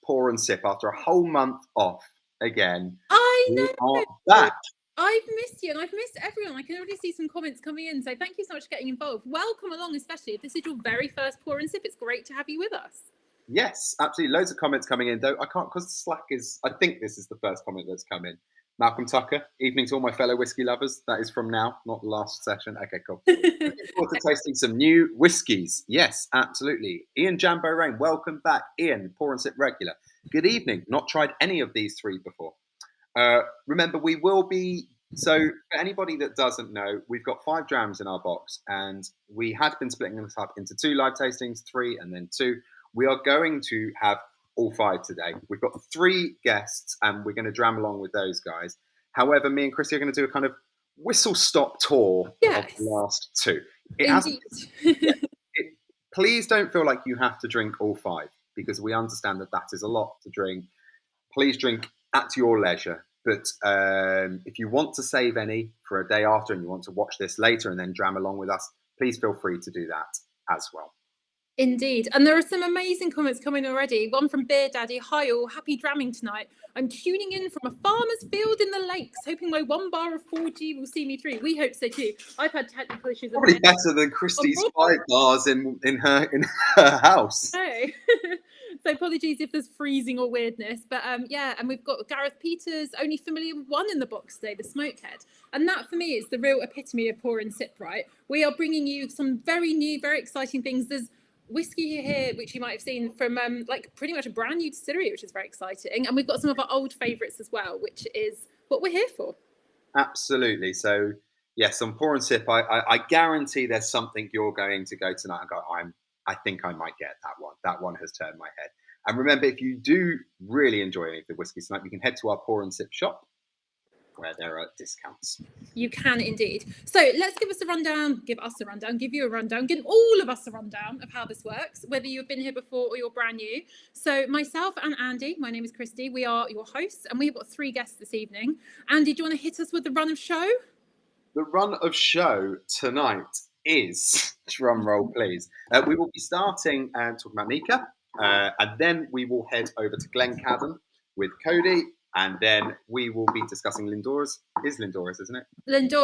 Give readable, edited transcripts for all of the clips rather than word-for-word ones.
pour and sip after a whole month off again. I We know. are back. I've missed you, and I've missed everyone. I can already see some comments coming in, so thank you so much for getting involved. Welcome along, especially if this is your very first pour and sip. It's great to have you with us. Yes, absolutely. Loads of comments coming in, though. I can't, because Slack is, I think this is the first comment that's come in. Malcolm Tucker, evening to all my fellow whiskey lovers. That is from now, not the last session. Okay, cool. Looking forward to tasting some new whiskies. Yes, absolutely. Ian Jambo Rain, welcome back. Ian, pour and sip regular. Good evening. Not tried any of these three before. Remember, we will be, so for anybody that doesn't know, we've got 5 drams in our box, and we had been splitting this up into 2 live tastings, 3 and then 2. We are going to have all 5 today. We've got 3 guests, and we're going to dram along with those guys. However, me and Chrissy are going to do a kind of whistle-stop tour of the last 2. Please don't feel like you have to drink all 5, because we understand that that is a lot to drink. Please drink at your leisure. But if you want to save any for a day after and you want to watch this later and then dram along with us, please feel free to do that as well. Indeed. And there are some amazing comments coming already. One from Beer Daddy. Hi all, happy dramming tonight. I'm tuning in from a farmer's field in the lakes, hoping my 1 bar of 4G will see me through. We hope so too. I've had technical issues. Probably better than Christie's 5 bars in her house. No. So apologies if there's freezing or weirdness, but yeah, and we've got Gareth Peters, only familiar with one in the box today, the Smokehead. And that for me is the real epitome of pour and sip, right? We are bringing you some very new, very exciting things. There's whiskey here, which you might have seen from like pretty much a brand new distillery, which is very exciting. And we've got some of our old favourites as well, which is what we're here for. Absolutely. So yes, on pour and sip, I guarantee there's something you're going to go tonight and go, I think I might get that one. That one has turned my head. And remember, if you do really enjoy any of the whiskies tonight, you can head to our pour and sip shop where there are discounts. You can indeed. So let's give you a rundown, give you a rundown, give all of us a rundown of how this works, whether you've been here before or you're brand new. So myself and Andy, my name is Christy, we are your hosts, and we've got 3 guests this evening. Andy, do you want to hit us with the run of show? The run of show tonight is, drum roll please, we will be starting talking about Nikka, and then we will head over to Glencadam with Cody, and then we will be discussing Lindores. Is Lindores, isn't it?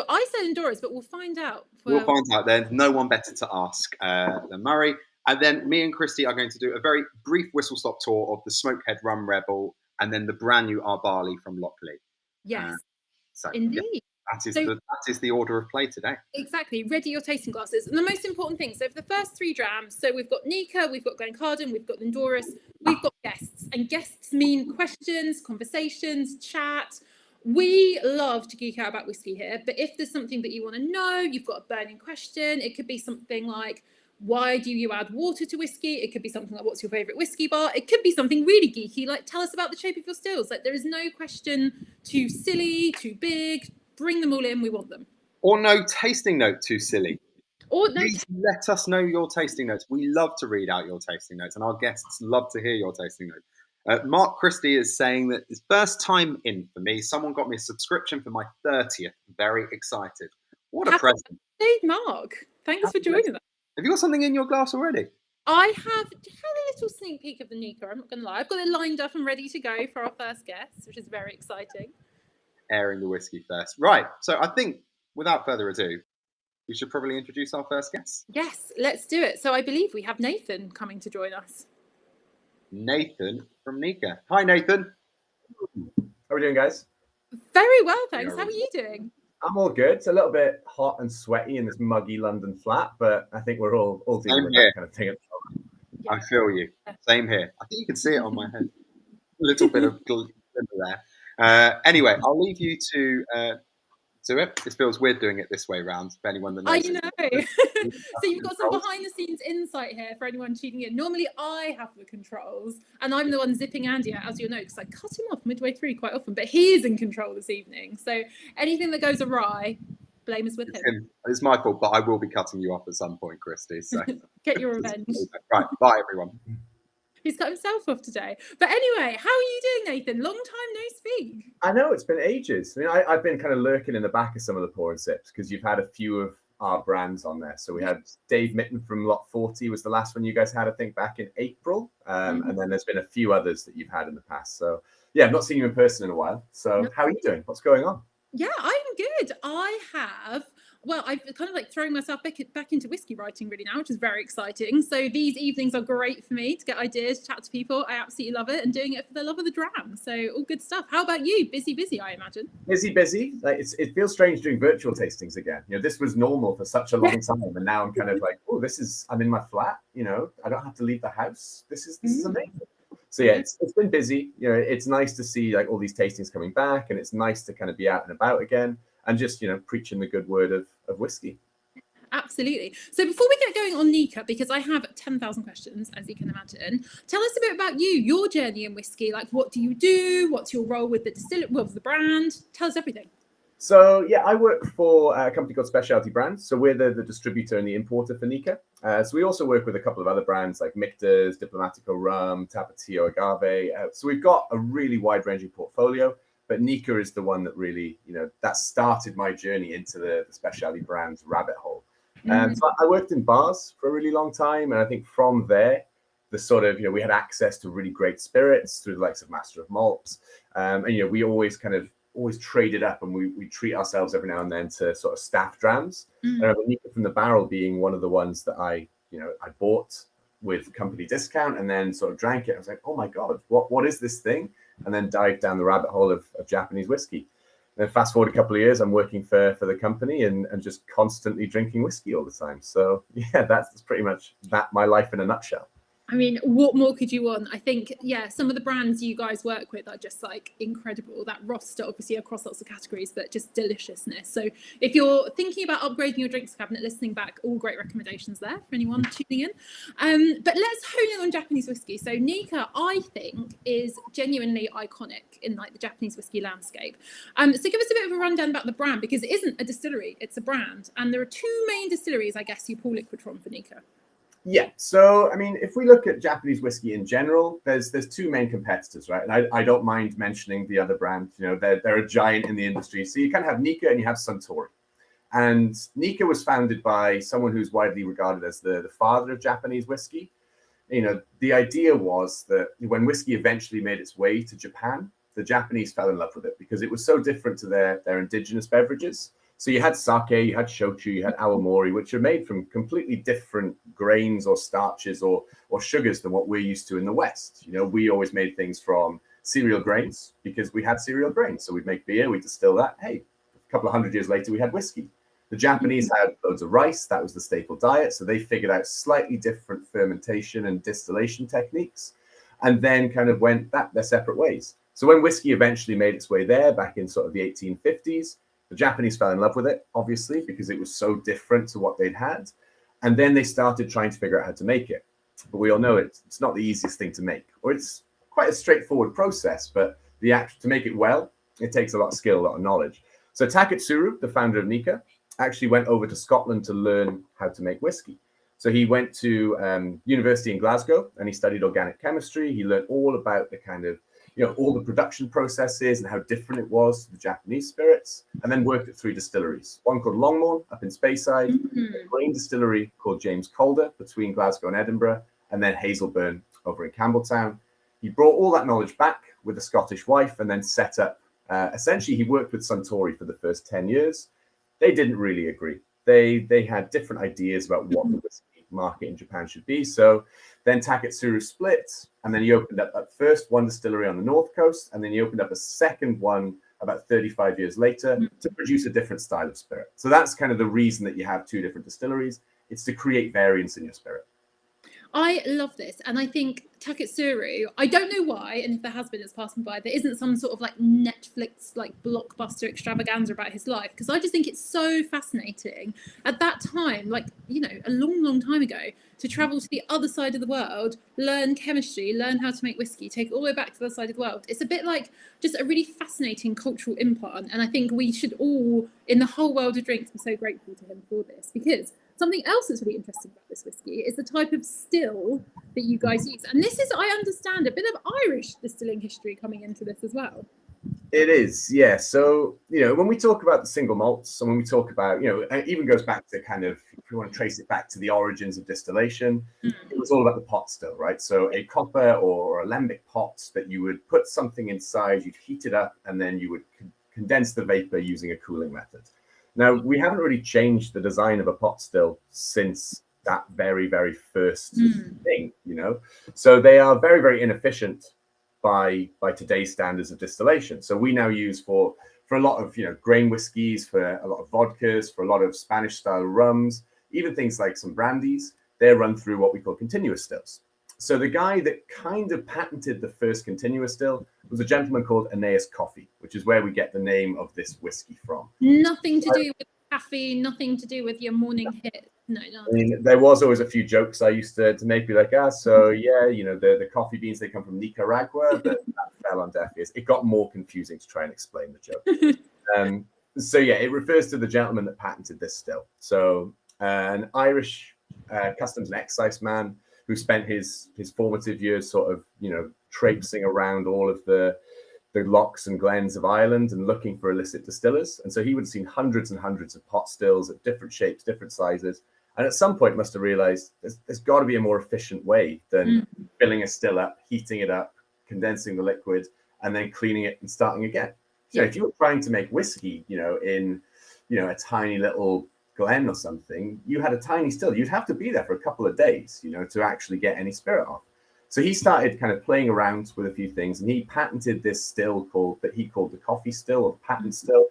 I said Lindores, but we'll find out. We'll find out. There's no one better to ask than Murray. And then me and Christy are going to do a very brief whistle-stop tour of the Smokehead Rum Rebel, and then the brand new Our Barley from Lochlea. Yes, so, indeed. Yeah. That is the order of play today. Exactly. Ready your tasting glasses. And the most important thing, so for the first 3 drams, so we've got Nikka, we've got Glencadam, we've got Lindores, we've got guests. And guests mean questions, conversations, chat. We love to geek out about whiskey here, but if there's something that you want to know, you've got a burning question, it could be something like, why do you add water to whiskey? It could be something like, what's your favourite whiskey bar? It could be something really geeky, like, tell us about the shape of your stills. Like, there is no question too silly, too big. Bring them all in, we want them. Or no tasting note too silly. Or no. Please let us know your tasting notes. We love to read out your tasting notes, and our guests love to hear your tasting notes. Mark Christie is saying that it's first time in for me. Someone got me a subscription for my 30th. Very excited. What a present. Hey, Mark. Thanks for joining us. Have you got something in your glass already? I have had a little sneak peek of the Nikka, I'm not going to lie. I've got it lined up and ready to go for our first guest, which is very exciting. Airing the whiskey first. Right. So I think, without further ado, we should probably introduce our first guest. Yes, let's do it. So I believe we have Nathan coming to join us. Nathan from Nikka. Hi, Nathan. How are we doing, guys? Very well, thanks. How are you doing? I'm all good. It's a little bit hot and sweaty in this muggy London flat, but I think we're all dealing with that kind of thing. Yeah. I feel you. Same here. I think you can see it on my head. A little bit of glimmer there. Anyway, I'll leave you to do it. It feels weird doing it this way round for anyone that knows. I know. So you've got some behind the scenes insight here for anyone tuning in. Normally I have the controls and I'm the one zipping Andy out, as you'll know, because I cut him off midway through quite often, but he is in control this evening. So anything that goes awry, blame is with him. It's my fault, but I will be cutting you off at some point, Christy. So get your revenge. Right, bye everyone. He's cut himself off today. But anyway, how are you doing, Nathan? Long time no speak. I know, it's been ages. I mean, I've been kind of lurking in the back of some of the pour and sips because you've had a few of our brands on there. So we had Dave Mitten from Lot 40 was the last one you guys had, I think, back in April. And then there's been a few others that you've had in the past. So yeah, I've not seen you in person in a while. So how are you doing? What's going on? Yeah, I'm good. I've kind of like throwing myself back into whiskey writing really now, which is very exciting. So these evenings are great for me to get ideas, chat to people. I absolutely love it, and doing it for the love of the dram. So all good stuff. How about you? Busy, I imagine. Busy. Like it feels strange doing virtual tastings again. You know, this was normal for such a long time, and now I'm kind of like, oh, I'm in my flat. You know, I don't have to leave the house. This is amazing. So yeah, it's been busy. You know, it's nice to see like all these tastings coming back, and it's nice to kind of be out and about again, and just, you know, preaching the good word of whiskey. Absolutely. So before we get going on Nikka, because I have 10,000 questions, as you can imagine, tell us a bit about you, your journey in whiskey. Like, what do you do? What's your role with the brand? Tell us everything. So yeah, I work for a company called Specialty Brands. So we're the distributor and the importer for Nikka. So we also work with a couple of other brands like Michter's, Diplomatico Rum, Tapatio Agave. So we've got a really wide-ranging portfolio. But Nikka is the one that really, you know, that started my journey into the specialty brands rabbit hole. So I worked in bars for a really long time. And I think from there, the sort of, you know, we had access to really great spirits through the likes of Master of Malt. And, you know, we always traded up, and we treat ourselves every now and then to sort of staff drams. And I remember Nikka from the Barrel being one of the ones that I bought with company discount and then sort of drank it. I was like, oh my God, what is this thing? And then dived down the rabbit hole of Japanese whiskey. And then fast forward a couple of years, I'm working for the company and just constantly drinking whiskey all the time. So yeah, that's pretty much my life in a nutshell. I mean, what more could you want? I think, yeah, some of the brands you guys work with are just like incredible. That roster, obviously, across lots of categories, but just deliciousness. So if you're thinking about upgrading your drinks cabinet, listening back, all great recommendations there for anyone tuning in. But let's hone in on Japanese whiskey. So Nikka, I think, is genuinely iconic in like the Japanese whiskey landscape. So give us a bit of a rundown about the brand, because it isn't a distillery, it's a brand. And there are two main distilleries, I guess, you pull liquid from for Nikka. Yeah, so I mean, if we look at Japanese whiskey in general, there's two main competitors, right? And I don't mind mentioning the other brand. You know, they're a giant in the industry. So you kind of have Nikka and you have Suntory. And Nikka was founded by someone who's widely regarded as the father of Japanese whiskey. You know, the idea was that when whiskey eventually made its way to Japan, the Japanese fell in love with it because it was so different to their indigenous beverages. So you had sake, you had shochu, you had awamori, which are made from completely different grains or starches or sugars than what we're used to in the West. You know, we always made things from cereal grains because we had cereal grains. So we'd make beer, we'd distill that. Hey, a couple of hundred years later, we had whiskey. The Japanese had loads of rice. That was the staple diet. So they figured out slightly different fermentation and distillation techniques and then kind of went their separate ways. So when whiskey eventually made its way there back in sort of the 1850s, the Japanese fell in love with it, obviously, because it was so different to what they'd had. And then they started trying to figure out how to make it. But we all know it's not the easiest thing to make, or it's quite a straightforward process. But to make it well, it takes a lot of skill, a lot of knowledge. So Taketsuru, the founder of Nikka, actually went over to Scotland to learn how to make whiskey. So he went to university in Glasgow and he studied organic chemistry. He learned all about the kind of, you know, all the production processes and how different it was to the Japanese spirits, and then worked at 3 distilleries. One called Longmorn up in Speyside, a grain distillery called James Calder between Glasgow and Edinburgh, and then Hazelburn over in Campbelltown. He brought all that knowledge back with a Scottish wife and then set up, essentially he worked with Suntory for the first 10 years. They didn't really agree. They had different ideas about what the whiskey market in Japan should be. So then Taketsuru split, and then he opened up at first one distillery on the north coast, and then he opened up a second one about 35 years later to produce a different style of spirit. So that's kind of the reason that you have 2 different distilleries. It's to create variance in your spirit. I love this, and I think Taketsuru, I don't know why, and if there has been, it's passing by, there isn't some sort of like Netflix like blockbuster extravaganza about his life, because I just think it's so fascinating at that time, like, you know, a long time ago, to travel to the other side of the world, learn chemistry, learn how to make whiskey, take it all the way back to the other side of the world. It's a bit like just a really fascinating cultural implant, and I think we should all, in the whole world of drinks, be so grateful to him for this, because something else that's really interesting about this whiskey is the type of still that you guys use. And this is, I understand, a bit of Irish distilling history coming into this as well. It is, yeah. So, when we talk about the single malts, and when we talk about, it even goes back to kind of, if you want to trace it back to the origins of distillation, it was all about the pot still, right? So a copper or alembic pot that you would put something inside, you'd heat it up, and then you would condense the vapor using a cooling method. Now, we haven't really changed the design of a pot still since that very, very first thing, So they are very, very inefficient by today's standards of distillation. So we now use for a lot of grain whiskies, for a lot of vodkas, for a lot of Spanish style rums, even things like some brandies, they're run through what we call continuous stills. So the guy that kind of patented the first continuous still was a gentleman called Coffey, which is where we get the name of this whiskey from. Nothing to do with caffeine, nothing to do with your morning hit. No, I mean, there was always a few jokes I used to make, be like, the coffee beans, they come from Nicaragua, but that fell on deaf ears. It got more confusing to try and explain the joke. It refers to the gentleman that patented this still. So an Irish customs and excise man who spent his formative years sort of, traipsing around all of the lochs and glens of Ireland and looking for illicit distillers. And so he would have seen hundreds and hundreds of pot stills at different shapes, different sizes. And at some point must have realized there's got to be a more efficient way than filling a still up, heating it up, condensing the liquid, and then cleaning it and starting again. So if you were trying to make whiskey, in a tiny little glen or something, you had a tiny still. You'd have to be there for a couple of days, to actually get any spirit off. So he started kind of playing around with a few things, and he patented this still that he called the Coffey still, or patent still.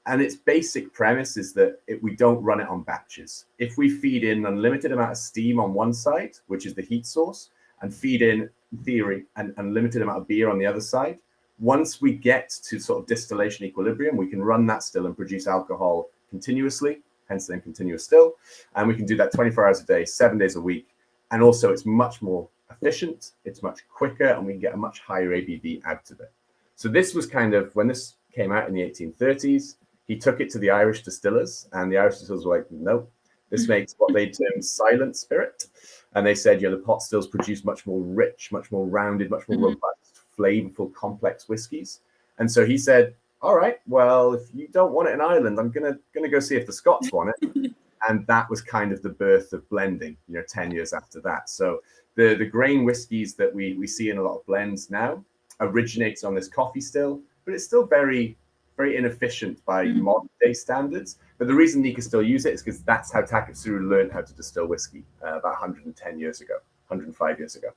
And its basic premise is that we don't run it on batches. If we feed in an unlimited amount of steam on one side, which is the heat source, and feed in theory an unlimited amount of beer on the other side, once we get to sort of distillation equilibrium, we can run that still and produce alcohol continuously, hence the name continuous still. And we can do that 24 hours a day, 7 days a week. And also it's much more efficient, it's much quicker, and we can get a much higher ABV out of it. So this was kind of, when this came out in the 1830s, he took it to the Irish distillers, and the Irish distillers were like, nope, this makes what they termed silent spirit. And they said, the pot stills produce much more rich, much more rounded, much more robust, flavorful, complex whiskies. And so he said, all right, well, if you don't want it in Ireland, I'm gonna go see if the Scots want it. And that was kind of the birth of blending, 10 years after that. So the grain whiskies that we see in a lot of blends now originates on this Coffey still, but it's still very, very inefficient by modern day standards. But the reason Nikka still use it is because that's how Taketsuru learned how to distill whiskey about 110 years ago, 105 years ago.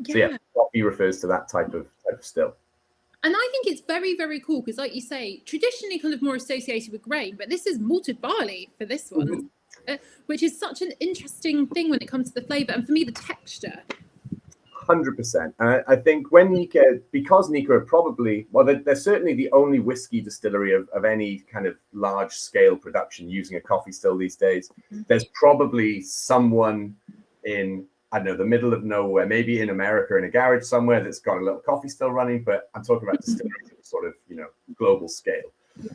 Yeah. So Coffey refers to that type of still. And I think it's very, very cool because, like you say, traditionally kind of more associated with grain, but this is malted barley for this one, which is such an interesting thing when it comes to the flavour. And for me, the texture. 100%. I think when Nikka, because Nikka are probably, well, they're certainly the only whiskey distillery of any kind of large scale production using a Coffey still these days. There's probably someone in, I don't know, the middle of nowhere, maybe in America in a garage somewhere that's got a little Coffey still running, but I'm talking about distilleries at sort of, global scale.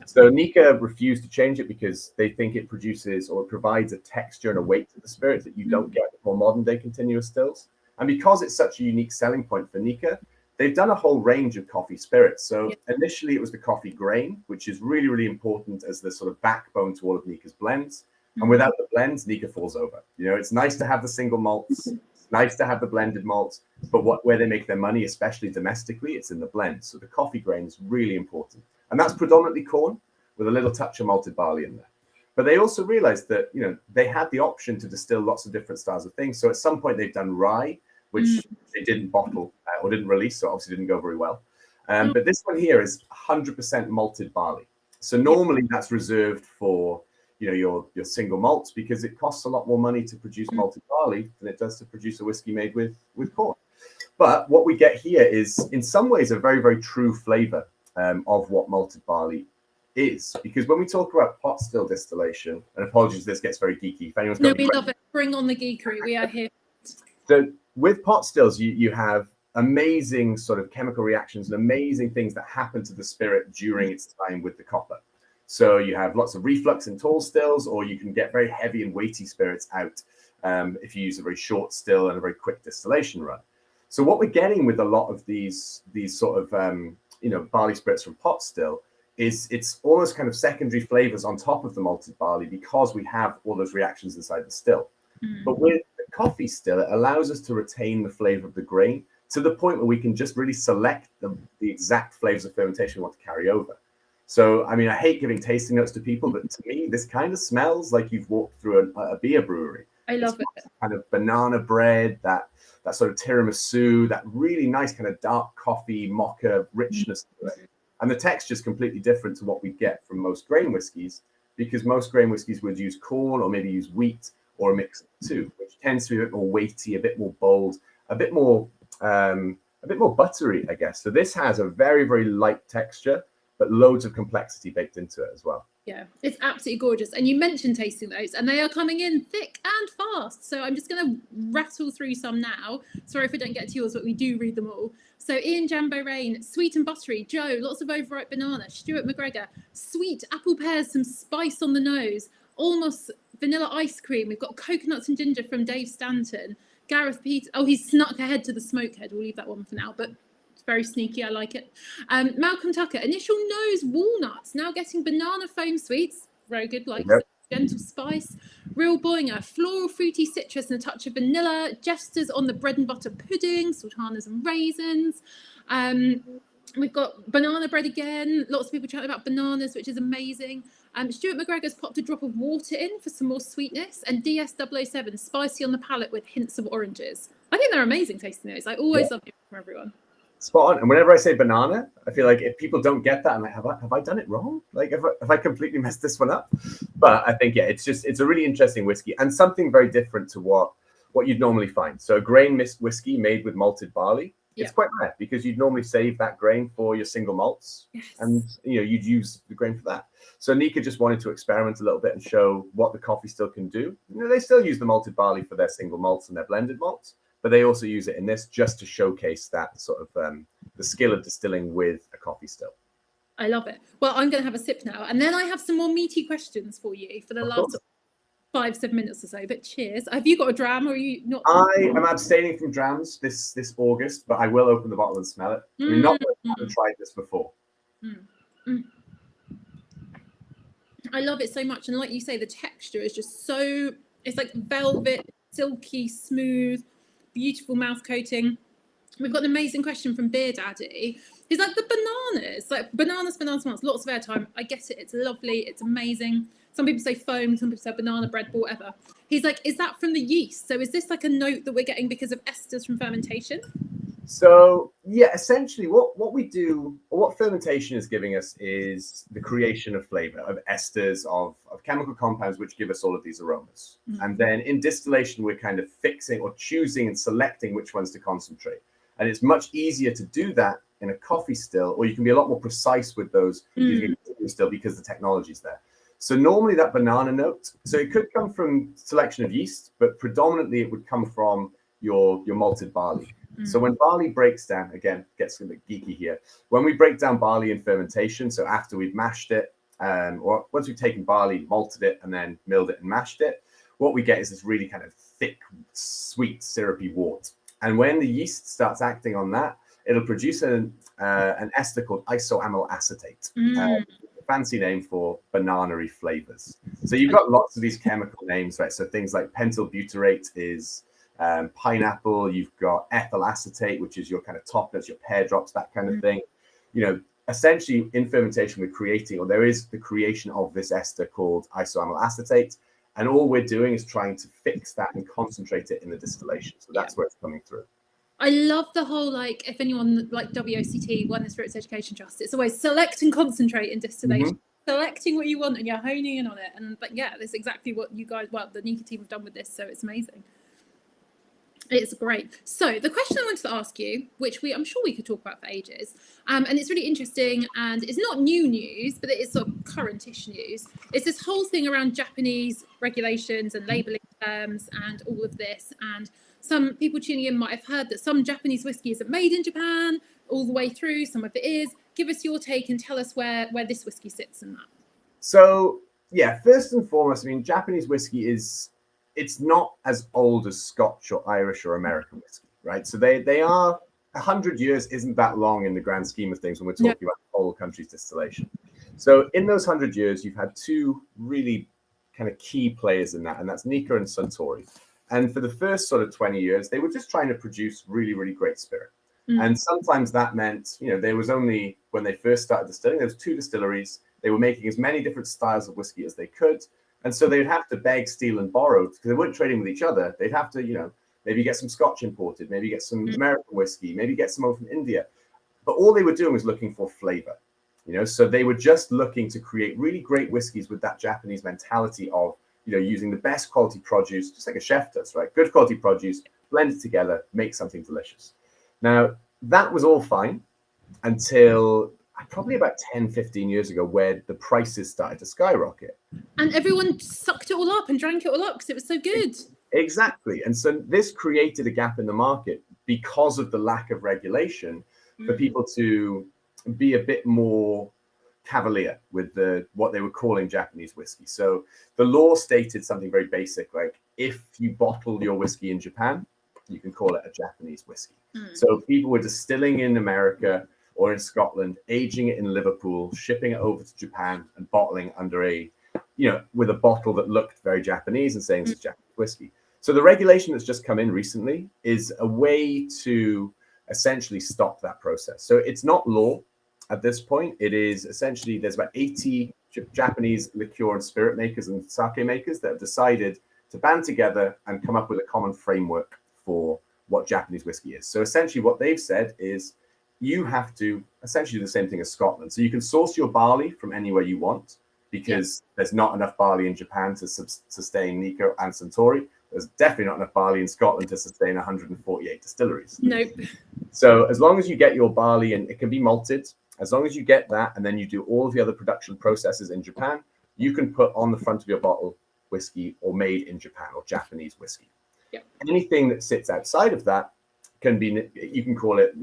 So Nikka refused to change it because they think it produces or provides a texture and a weight to the spirit that you don't get with more modern day continuous stills. And because it's such a unique selling point for Nikka, they've done a whole range of coffee spirits. So initially it was the coffee grain, which is really, really important as the sort of backbone to all of Nikka's blends. And without the blends, Nikka falls over. It's nice to have the single malts, it's nice to have the blended malts, but where they make their money, especially domestically, it's in the blends. So the coffee grain is really important. And that's predominantly corn with a little touch of malted barley in there. But they also realized that, they had the option to distill lots of different styles of things. So at some point they've done rye, which they didn't bottle or didn't release, so obviously didn't go very well. But this one here is 100% malted barley. So normally that's reserved for, your single malts because it costs a lot more money to produce malted barley than it does to produce a whiskey made with corn. But what we get here is, in some ways, a very, very true flavor of what malted barley is. Because when we talk about pot still distillation, and apologies, this gets very geeky. If anyone's got we love it. Bring on the geekery. We are here. So with pot stills, you have amazing sort of chemical reactions and amazing things that happen to the spirit during its time with the copper. So you have lots of reflux in tall stills, or you can get very heavy and weighty spirits out if you use a very short still and a very quick distillation run. So what we're getting with a lot of these sort of barley spirits from pot still, is it's almost kind of secondary flavors on top of the malted barley because we have all those reactions inside the still. But with the coffee still, it allows us to retain the flavor of the grain to the point where we can just really select the exact flavors of fermentation we want to carry over. So, I mean, I hate giving tasting notes to people, but to me, this kind of smells like you've walked through a beer brewery. I love it. Kind of banana bread, that sort of tiramisu, that really nice kind of dark coffee, mocha richness to it. And the texture is completely different to what we get from most grain whiskies, because most grain whiskies would use corn or maybe use wheat or a mix of the two, which tends to be a bit more weighty, a bit more bold, a bit more buttery, I guess. So this has a very, very light texture, but loads of complexity baked into it as well. Yeah, it's absolutely gorgeous. And you mentioned tasting those, and they are coming in thick and fast. So I'm just going to rattle through some now. Sorry if I don't get to yours, but we do read them all. So Ian Jambo Rain, sweet and buttery. Joe, lots of overripe banana. Stuart McGregor, sweet apple pears, some spice on the nose. Almost vanilla ice cream. We've got coconuts and ginger from Dave Stanton. Gareth Peter. Oh, he's snuck ahead to the Smokehead. We'll leave that one for now, but it's very sneaky. I like it. Malcolm Tucker, initial nose walnuts. Now getting banana foam sweets. Very good, like gentle spice. Real Boinger, floral fruity citrus and a touch of vanilla. Jesters on the bread and butter pudding. Sauternes and raisins. We've got banana bread again. Lots of people chatting about bananas, which is amazing. Stuart McGregor's popped a drop of water in for some more sweetness. And DS007, spicy on the palate with hints of oranges. I think they're amazing tasting those. I always love them from everyone. Spot on. And whenever I say banana, I feel like if people don't get that, I'm like, have I done it wrong? Like, have I completely messed this one up? But I think, it's a really interesting whiskey and something very different to what you'd normally find. So a grain mist whiskey made with malted barley. It's quite rare because you'd normally save that grain for your single malts, and you'd use the grain for that. So Nikka just wanted to experiment a little bit and show what the coffee still can do. They still use the malted barley for their single malts and their blended malts, but they also use it in this just to showcase that sort of the skill of distilling with a coffee still. I love it. Well, I'm going to have a sip now, and then I have some more meaty questions for you for the last 5-7 minutes or so. But cheers. Have you got a dram, or are you not? I am abstaining from drams this August, but I will open the bottle and smell it. I mean, not that I haven't tried this before. I love it so much, and like you say, the texture is just so, it's like velvet, silky, smooth, beautiful mouth coating. We've got an amazing question from Beer Daddy. He's like, the bananas, like bananas, lots of airtime. I get it. It's lovely. It's amazing. Some people say foam, some people say banana bread, but whatever. He's like, is that from the yeast? So is this like a note that we're getting because of esters from fermentation? So yeah, essentially what we do, or what fermentation is giving us, is the creation of flavor, of esters, of chemical compounds which give us all of these aromas. And then in distillation, we're kind of fixing or choosing and selecting which ones to concentrate. And it's much easier to do that in a coffee still, or you can be a lot more precise with those using a still because the technology's there. So normally that banana note, so it could come from selection of yeast, but predominantly it would come from your malted barley. So when barley breaks down, again, gets a bit geeky here. When we break down barley in fermentation, so after we've mashed it, or once we've taken barley, malted it, and then milled it and mashed it, what we get is this really kind of thick, sweet, syrupy wort. And when the yeast starts acting on that, it'll produce an ester called isoamyl acetate. Fancy name for banana-y flavors. So you've got lots of these chemical names, right? So things like pentyl butyrate is pineapple. You've got ethyl acetate, which is your kind of top notes, your pear drops, that kind of thing. Essentially in fermentation, we're creating, or there is the creation of this ester called isoamyl acetate. And all we're doing is trying to fix that and concentrate it in the distillation. So that's where it's coming through. I love the whole, like, if anyone like WOCT, Wellness Spirits Education Trust, it's always select and concentrate in distillation. Selecting what you want and you're honing in on it. And but yeah, that's exactly what you guys, the Nikka team have done with this. So it's amazing. It's great. So the question I wanted to ask you, which I'm sure we could talk about for ages, and it's really interesting, and it's not new news, but it is sort of current-ish news. It's this whole thing around Japanese regulations and labelling terms and all of this. And some people tuning in might have heard that some Japanese whiskey isn't made in Japan all the way through. Some of it is. Give us your take and tell us where this whiskey sits in that. So yeah, first and foremost, I mean, Japanese whiskey it's not as old as Scotch or Irish or American whiskey, right? So they are 100 years isn't that long in the grand scheme of things when we're talking about the whole country's distillation. So in those 100 years, you've had two really kind of key players in that, and that's Nikka and Suntory. And for the first sort of 20 years, they were just trying to produce really, really great spirit. And sometimes that meant, there was only, when they first started distilling, there was 2 distilleries. They were making as many different styles of whiskey as they could. And so they'd have to beg, steal, and borrow because they weren't trading with each other. They'd have to, maybe get some Scotch imported, maybe get some American whiskey, maybe get some over from India. But all they were doing was looking for flavor. So they were just looking to create really great whiskeys with that Japanese mentality of, using the best quality produce, just like a chef does, right? Good quality produce, blend it together, make something delicious. Now, that was all fine until probably about 10, 15 years ago, where the prices started to skyrocket. And everyone sucked it all up and drank it all up because it was so good. Exactly. And so this created a gap in the market because of the lack of regulation for people to be a bit more cavalier with what they were calling Japanese whiskey. So the law stated something very basic, like if you bottle your whiskey in Japan, you can call it a Japanese whiskey. So people were distilling in America or in Scotland, aging it in Liverpool, shipping it over to Japan and bottling under with a bottle that looked very Japanese and saying this is Japanese whiskey. So the regulation that's just come in recently is a way to essentially stop that process. So it's not law at this point. It is essentially, there's about 80 Japanese liqueur and spirit makers and sake makers that have decided to band together and come up with a common framework for what Japanese whiskey is. So essentially what they've said is you have to essentially do the same thing as Scotland. So you can source your barley from anywhere you want because there's not enough barley in Japan to sustain Nikka and Suntory. There's definitely not enough barley in Scotland to sustain 148 distilleries. Nope. So as long as you get your barley, and it can be malted, as long as you get that, and then you do all of the other production processes in Japan, you can put on the front of your bottle whiskey or made in Japan or Japanese whiskey. Yep. Anything that sits outside of that can be, you can call it,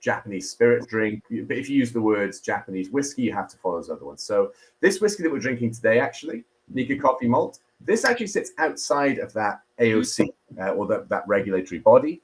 Japanese spirit drink. But if you use the words Japanese whiskey, you have to follow those other ones. So this whiskey that we're drinking today, actually, Nikka Coffey Malt, this actually sits outside of that AOC or that regulatory body.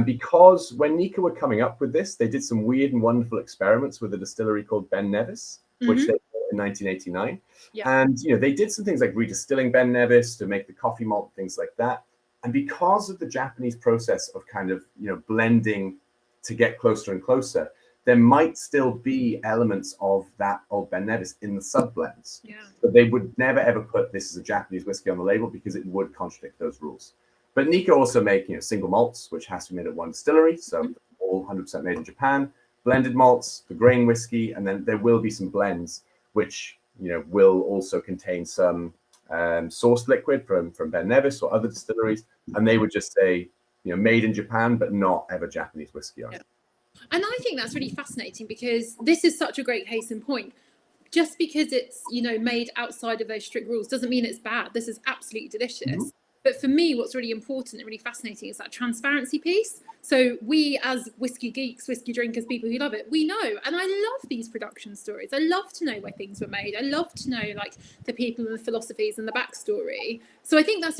Because when Nikka were coming up with this, they did some weird and wonderful experiments with a distillery called Ben Nevis, which they did in 1989. And, they did some things like redistilling Ben Nevis to make the coffee malt, things like that. And because of the Japanese process of kind of, blending to get closer and closer, there might still be elements of that old Ben Nevis in the sub-blends. But they would never, ever put this as a Japanese whiskey on the label because it would contradict those rules. But Nikka also make, single malts, which has to be made at one distillery. So all 100% made in Japan, blended malts, the grain whiskey, and then there will be some blends, which, will also contain some sourced liquid from Ben Nevis or other distilleries. And they would just say, made in Japan, but not ever Japanese whiskey on it. And I think that's really fascinating because this is such a great case in point. Just because it's, made outside of those strict rules doesn't mean it's bad. This is absolutely delicious. But for me, what's really important and really fascinating is that transparency piece. So we as whiskey geeks, whiskey drinkers, people who love it, we know. And I love these production stories. I love to know where things were made. I love to know the people and the philosophies and the backstory. So I think that's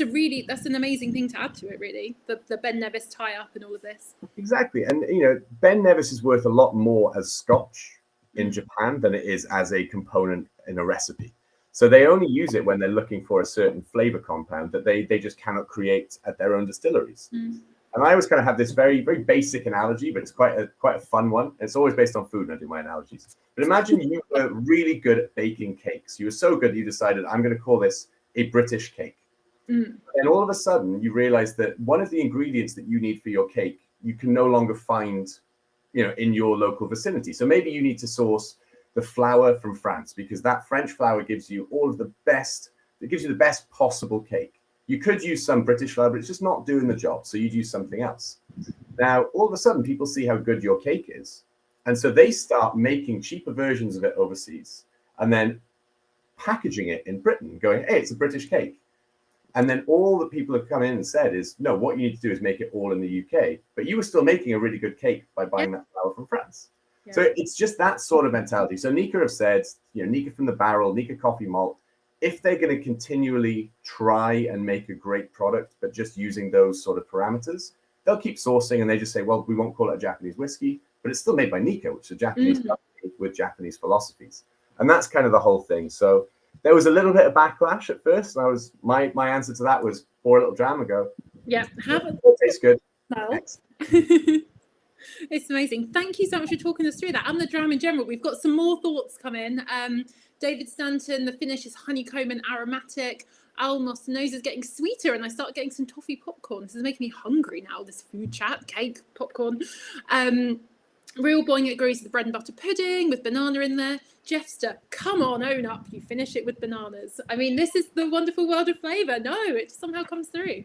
an amazing thing to add to it, really. The Ben Nevis tie-up and all of this. Exactly. And, Ben Nevis is worth a lot more as Scotch in Japan than it is as a component in a recipe. So they only use it when they're looking for a certain flavor compound that they just cannot create at their own distilleries. And I always kind of have this very, very basic analogy, but it's quite a fun one. It's always based on food when I do my analogies. But imagine you were really good at baking cakes. You were so good that you decided, I'm going to call this a British cake. And all of a sudden, you realize that one of the ingredients that you need for your cake, you can no longer find, in your local vicinity. So maybe you need to source the flour from France, because that French flour gives you the best possible cake. You could use some British flour, but it's just not doing the job. So you'd use something else. Now, all of a sudden, people see how good your cake is. And so they start making cheaper versions of it overseas and then packaging it in Britain, going, hey, it's a British cake. And then all that people have come in and said is, no, what you need to do is make it all in the UK. But you were still making a really good cake by buying that flour from France. So it's just that sort of mentality. So Nikka have said, Nikka from the barrel, Nikka Coffey Malt, if they're going to continually try and make a great product, but just using those sort of parameters, they'll keep sourcing and they just say, well, we won't call it a Japanese whiskey, but it's still made by Nikka, which is a Japanese company with Japanese philosophies. And that's kind of the whole thing. So there was a little bit of backlash at first. And I was my answer to that was pour a little dram and go, yeah, it tastes good. Well. It's amazing. Thank you so much for talking us through that and the dram in general. We've got some more thoughts coming. David Stanton, the finish is honeycomb and aromatic. Almos, the nose is getting sweeter, and I start getting some toffee popcorn. This is making me hungry now, this food chat, cake, popcorn. Real Boing agrees with the bread and butter pudding with banana in there. Jeffster, come on, own up. You finish it with bananas. I mean, this is the wonderful world of flavour. No, it somehow comes through.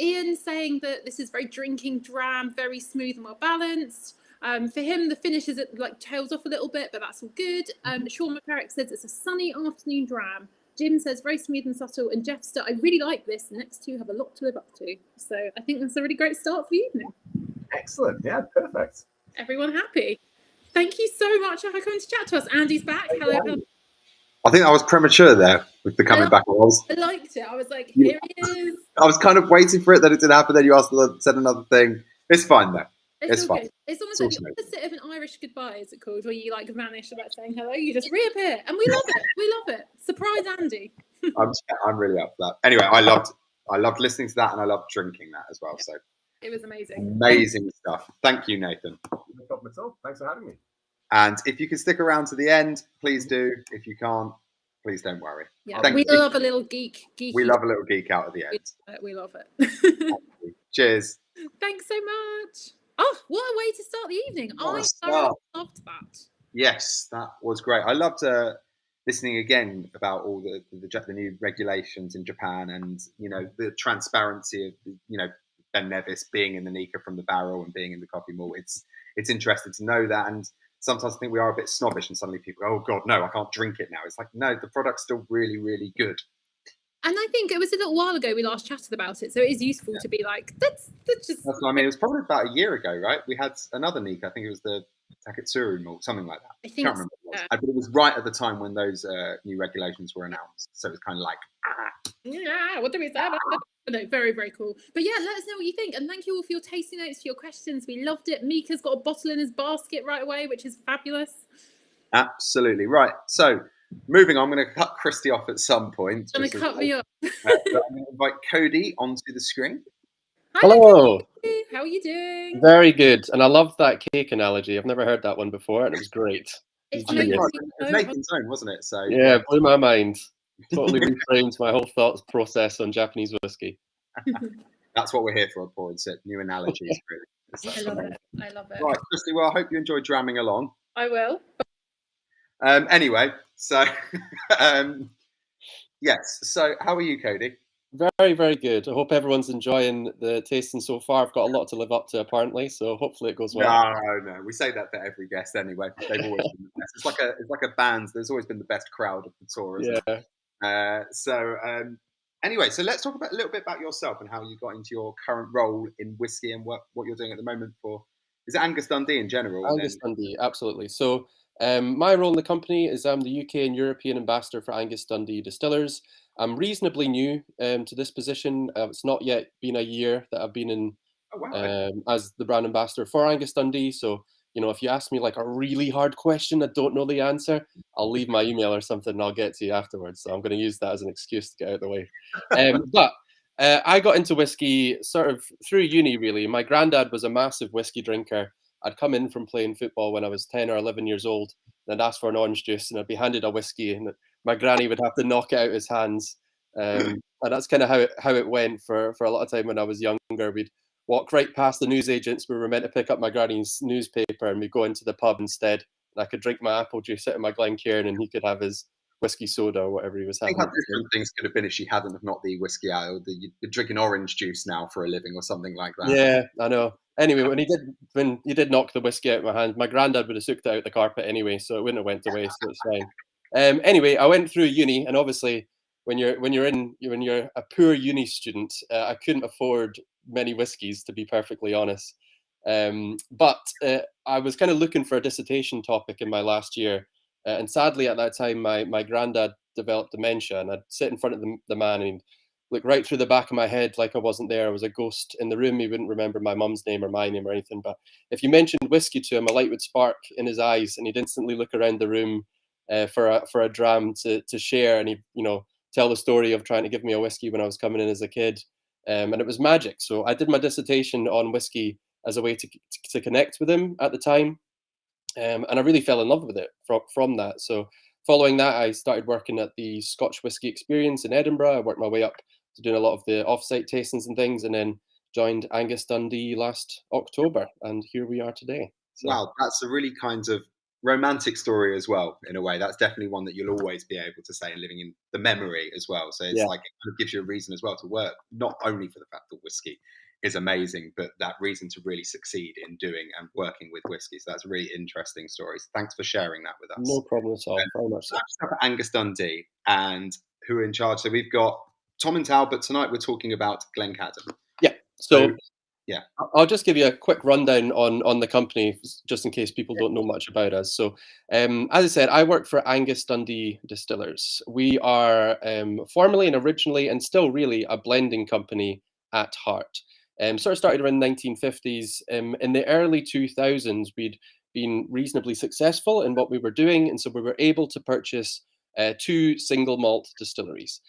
Ian saying that this is very drinking dram, very smooth and well balanced. For him, the finish is like tails off a little bit, but that's all good. Sean McCarrick says it's a sunny afternoon dram. Jim says very smooth and subtle. And Jeffster, I really like this. The next two have a lot to live up to. So I think that's a really great start for the evening. Excellent. Yeah, perfect. Everyone happy. Thank you so much for coming to chat to us. Andy's back. Hello. I think I was premature there with the coming back. I liked it. I was like, here he is. I was kind of waiting for it, that it didn't happen. Then you said another thing. It's fine though. It's fine. Good. It's almost like the opposite of an Irish goodbye, is it called? Where you like vanish without saying hello. You just reappear. And we love it. We love it. Surprise Andy. I'm really up for that. Anyway, I loved listening to that, and I loved drinking that as well. So it was amazing. Amazing stuff. Thank you, Nathan. No problem at all. Thanks for having me. And if you can stick around to the end, please do. If you can't, please don't worry. Yeah, we love a little geek. We love a little geek out at the end. We love it. Cheers. Thanks so much. Oh, what a way to start the evening. I loved that. Yes, that was great. I loved listening again about all the new regulations in Japan, and the transparency of Ben Nevis being in the Nikka from the barrel and being in the coffee malt. It's interesting to know that, and sometimes I think we are a bit snobbish, and suddenly people go, "Oh God, no, I can't drink it now." It's like, no, the product's still really, really good. And I think it was a little while ago we last chatted about it, so it is useful to be like, that's just. That's what I mean. It was probably about a year ago, right? We had another Nikka. I think it was the Taketsuru malt, something like that. I think. Can't remember what it was. But it was right at the time when those new regulations were announced, so it was kind of like, yeah, what do we say about that? No, very, very cool. But yeah, let us know what you think. And thank you all for your tasting notes, for your questions. We loved it. Mika's got a bottle in his basket right away, which is fabulous. Absolutely. Right. So moving on, I'm going to cut Christy off at some point. Going to cut me off. I'm going to invite Cody onto the screen. Hello. Cody. How are you doing? Very good. And I love that cake analogy. I've never heard that one before, and it was great. It's Nathan's own, wasn't it? So yeah, blew my mind. Totally reframed my whole thought process on Japanese whiskey. That's what we're here for, pour and sip. New analogies, really. I love it. I love it. Right, Christy, well, I hope you enjoyed dramming along. I will. Anyway, so yes. So how are you, Cody? Very, very good. I hope everyone's enjoying the tasting so far. I've got a lot to live up to, apparently, so hopefully it goes well. No. We say that for every guest anyway. They've always been the best. It's like a band. There's always been the best crowd of the tour, isn't it? Anyway, so let's talk a little bit about yourself and how you got into your current role in whiskey and what you're doing at the moment for. Is it Angus Dundee in general? Angus Dundee, absolutely. So my role in the company is I'm the UK and European ambassador for Angus Dundee Distillers. I'm reasonably new to this position. It's not yet been a year that I've been in as the brand ambassador for Angus Dundee. So, if you ask me like a really hard question, I don't know the answer, I'll leave my email or something and I'll get to you afterwards. So I'm going to use that as an excuse to get out of the way. But I got into whiskey sort of through uni, really. My granddad was a massive whiskey drinker. I'd come in from playing football when I was 10 or 11 years old, and I'd ask for an orange juice and I'd be handed a whiskey, and my granny would have to knock it out of his hands. And that's kind of how it went for a lot of time when I was younger. We'd walk right past the newsagents where we were meant to pick up my granny's newspaper, and we'd go into the pub instead. And I could drink my apple juice out of my Glencairn, and he could have his whiskey soda or whatever he was having. I think how different things could have been if she hadn't have knocked the whiskey out, or you'd be drinking orange juice now for a living or something like that. Yeah, I know. Anyway, when he did knock the whiskey out of my hand, my granddad would have soaked it out the carpet anyway, so it wouldn't have went to waste. So it's fine. Anyway, I went through uni, and obviously, when you're a poor uni student, I couldn't afford many whiskies, to be perfectly honest. But I was kind of looking for a dissertation topic in my last year, and sadly at that time, my granddad developed dementia, and I'd sit in front of the man, and look right through the back of my head like I wasn't there. I was a ghost in the room. He wouldn't remember my mum's name or my name or anything. But if you mentioned whiskey to him, a light would spark in his eyes, and he'd instantly look around the room for a dram to share, and he'd tell the story of trying to give me a whiskey when I was coming in as a kid, and it was magic. So I did my dissertation on whiskey as a way to connect with him at the time, and I really fell in love with it from that. So following that, I started working at the Scotch Whisky Experience in Edinburgh. I worked my way up to doing a lot of the off-site tastings and things, and then joined Angus Dundee last October, and here we are today. So. Wow, that's a really kind of romantic story as well, in a way. That's definitely one that you'll always be able to say and living in the memory as well. So it's like, it kind of gives you a reason as well to work, not only for the fact that whiskey is amazing, but that reason to really succeed in doing and working with whiskey. So that's a really interesting story. So thanks for sharing that with us. No problem at all. Very much so. Angus Dundee and who are in charge. So we've got Tom and Tal, but tonight we're talking about Glencadam. Yeah. So yeah, I'll just give you a quick rundown on the company, just in case people don't know much about us. So, as I said, I work for Angus Dundee Distillers. We are formerly and originally, and still really, a blending company at heart. Sort of started around the 1950s. In the early 2000s, we'd been reasonably successful in what we were doing, and so we were able to purchase 2 single malt distilleries.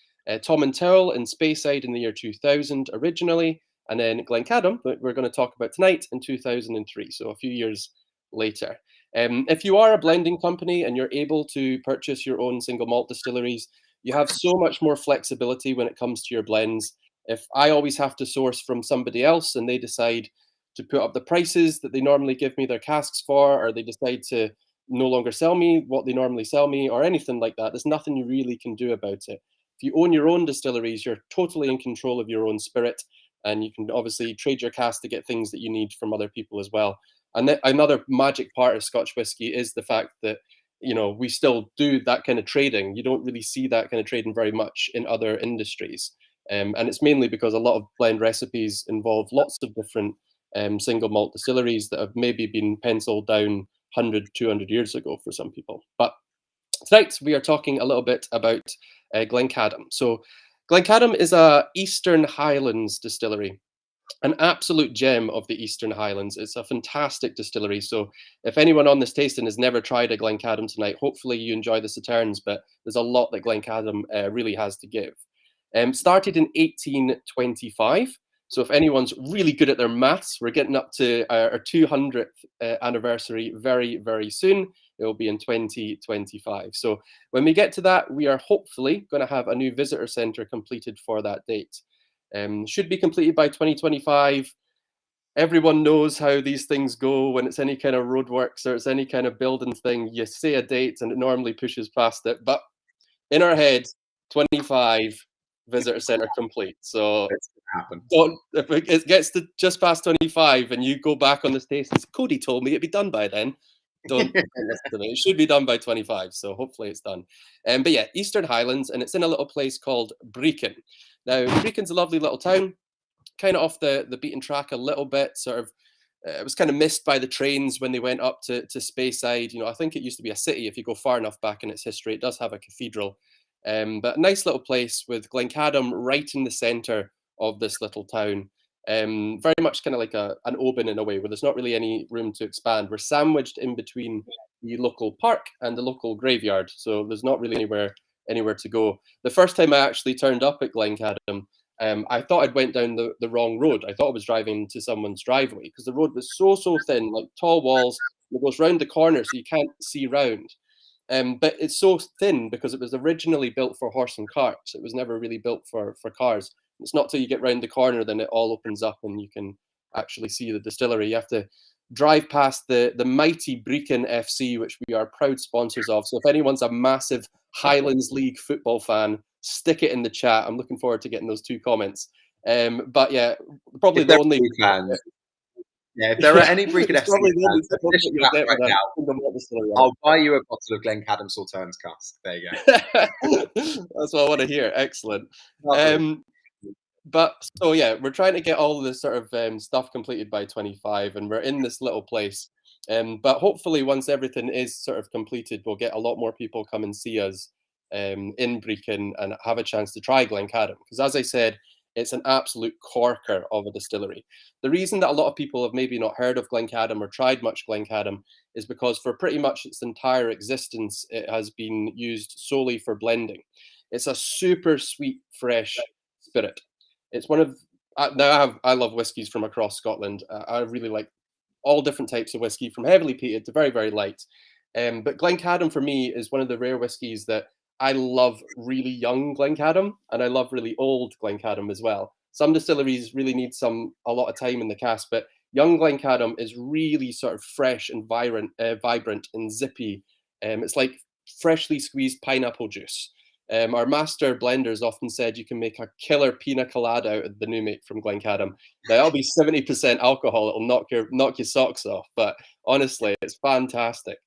Tom and Towel in Speyside in the year 2000 originally, and then Glencadam, that we're going to talk about tonight, in 2003, so a few years later. If you are a blending company and you're able to purchase your own single malt distilleries, you have so much more flexibility when it comes to your blends. If I always have to source from somebody else and they decide to put up the prices that they normally give me their casks for, or they decide to no longer sell me what they normally sell me, or anything like that, there's nothing you really can do about it. If you own your own distilleries, you're totally in control of your own spirit, and you can obviously trade your cask to get things that you need from other people as well. And another magic part of Scotch whisky is the fact that, we still do that kind of trading. You don't really see that kind of trading very much in other industries. And it's mainly because a lot of blend recipes involve lots of different single malt distilleries that have maybe been penciled down 100, 200 years ago for some people. But tonight we are talking a little bit about Glencadam. So Glencadam is a Eastern Highlands distillery, an absolute gem of the Eastern Highlands. It's a fantastic distillery. So if anyone on this tasting has never tried a Glencadam tonight, hopefully you enjoy the Sauternes, but there's a lot that Glencadam really has to give. Started in 1825. So if anyone's really good at their maths, we're getting up to our 200th anniversary very, very soon. It will be in 2025. So when we get to that, we are hopefully going to have a new visitor centre completed for that date. Should be completed by 2025. Everyone knows how these things go when it's any kind of roadworks or it's any kind of building thing. You say a date and it normally pushes past it. But in our head, 25 visitor centre complete. So if it gets to just past 25 and you go back on the stations, Cody told me it'd be done by then. Don't listen to me. It should be done by 25, so hopefully it's done. But yeah, Eastern Highlands, and it's in a little place called Brechin. Now, Brechin's a lovely little town, kind of off the beaten track a little bit. Sort of, it was kind of missed by the trains when they went up to Speyside. I think it used to be a city. If you go far enough back in its history, it does have a cathedral. But a nice little place with Glencadam right in the centre of this little town. Very much kind of like an Oban in a way, where there's not really any room to expand. We're sandwiched in between the local park and the local graveyard, so there's not really anywhere to go. The first time I actually turned up at Glencadam, I thought I'd went down the wrong road. I thought I was driving to someone's driveway because the road was so thin, like tall walls. It goes round the corner, so you can't see round. But it's so thin because it was originally built for horse and carts. It was never really built for cars. It's not till you get round the corner then it all opens up and you can actually see the distillery. You have to drive past the mighty Brechin FC, which we are proud sponsors of. So if anyone's a massive Highlands League football fan, stick it in the chat. I'm looking forward to getting those 2 comments. But yeah, probably the only fans. Yeah, if there are any Brechin FC fans right now, I'll buy you a bottle of Glencadam Sauternes cask. There you go. That's what I want to hear. Excellent. But so yeah, we're trying to get all this sort of stuff completed by 25, and we're in this little place. But hopefully, once everything is sort of completed, we'll get a lot more people come and see us in Brecon and have a chance to try Glencadam. Because as I said, it's an absolute corker of a distillery. The reason that a lot of people have maybe not heard of Glencadam or tried much Glencadam is because for pretty much its entire existence, it has been used solely for blending. It's a super sweet, fresh spirit. It's one of, I love whiskies from across Scotland. I really like all different types of whiskey, from heavily peated to very, very light. But Glencadam for me is one of the rare whiskies that I love really young Glencadam, and I love really old Glencadam as well. Some distilleries really need a lot of time in the cask, but young Glencadam is really sort of fresh and vibrant and zippy. It's like freshly squeezed pineapple juice. Our master blenders often said you can make a killer pina colada out of the new make from Glencadam. That'll be 70% alcohol. It'll knock your socks off. But honestly, it's fantastic.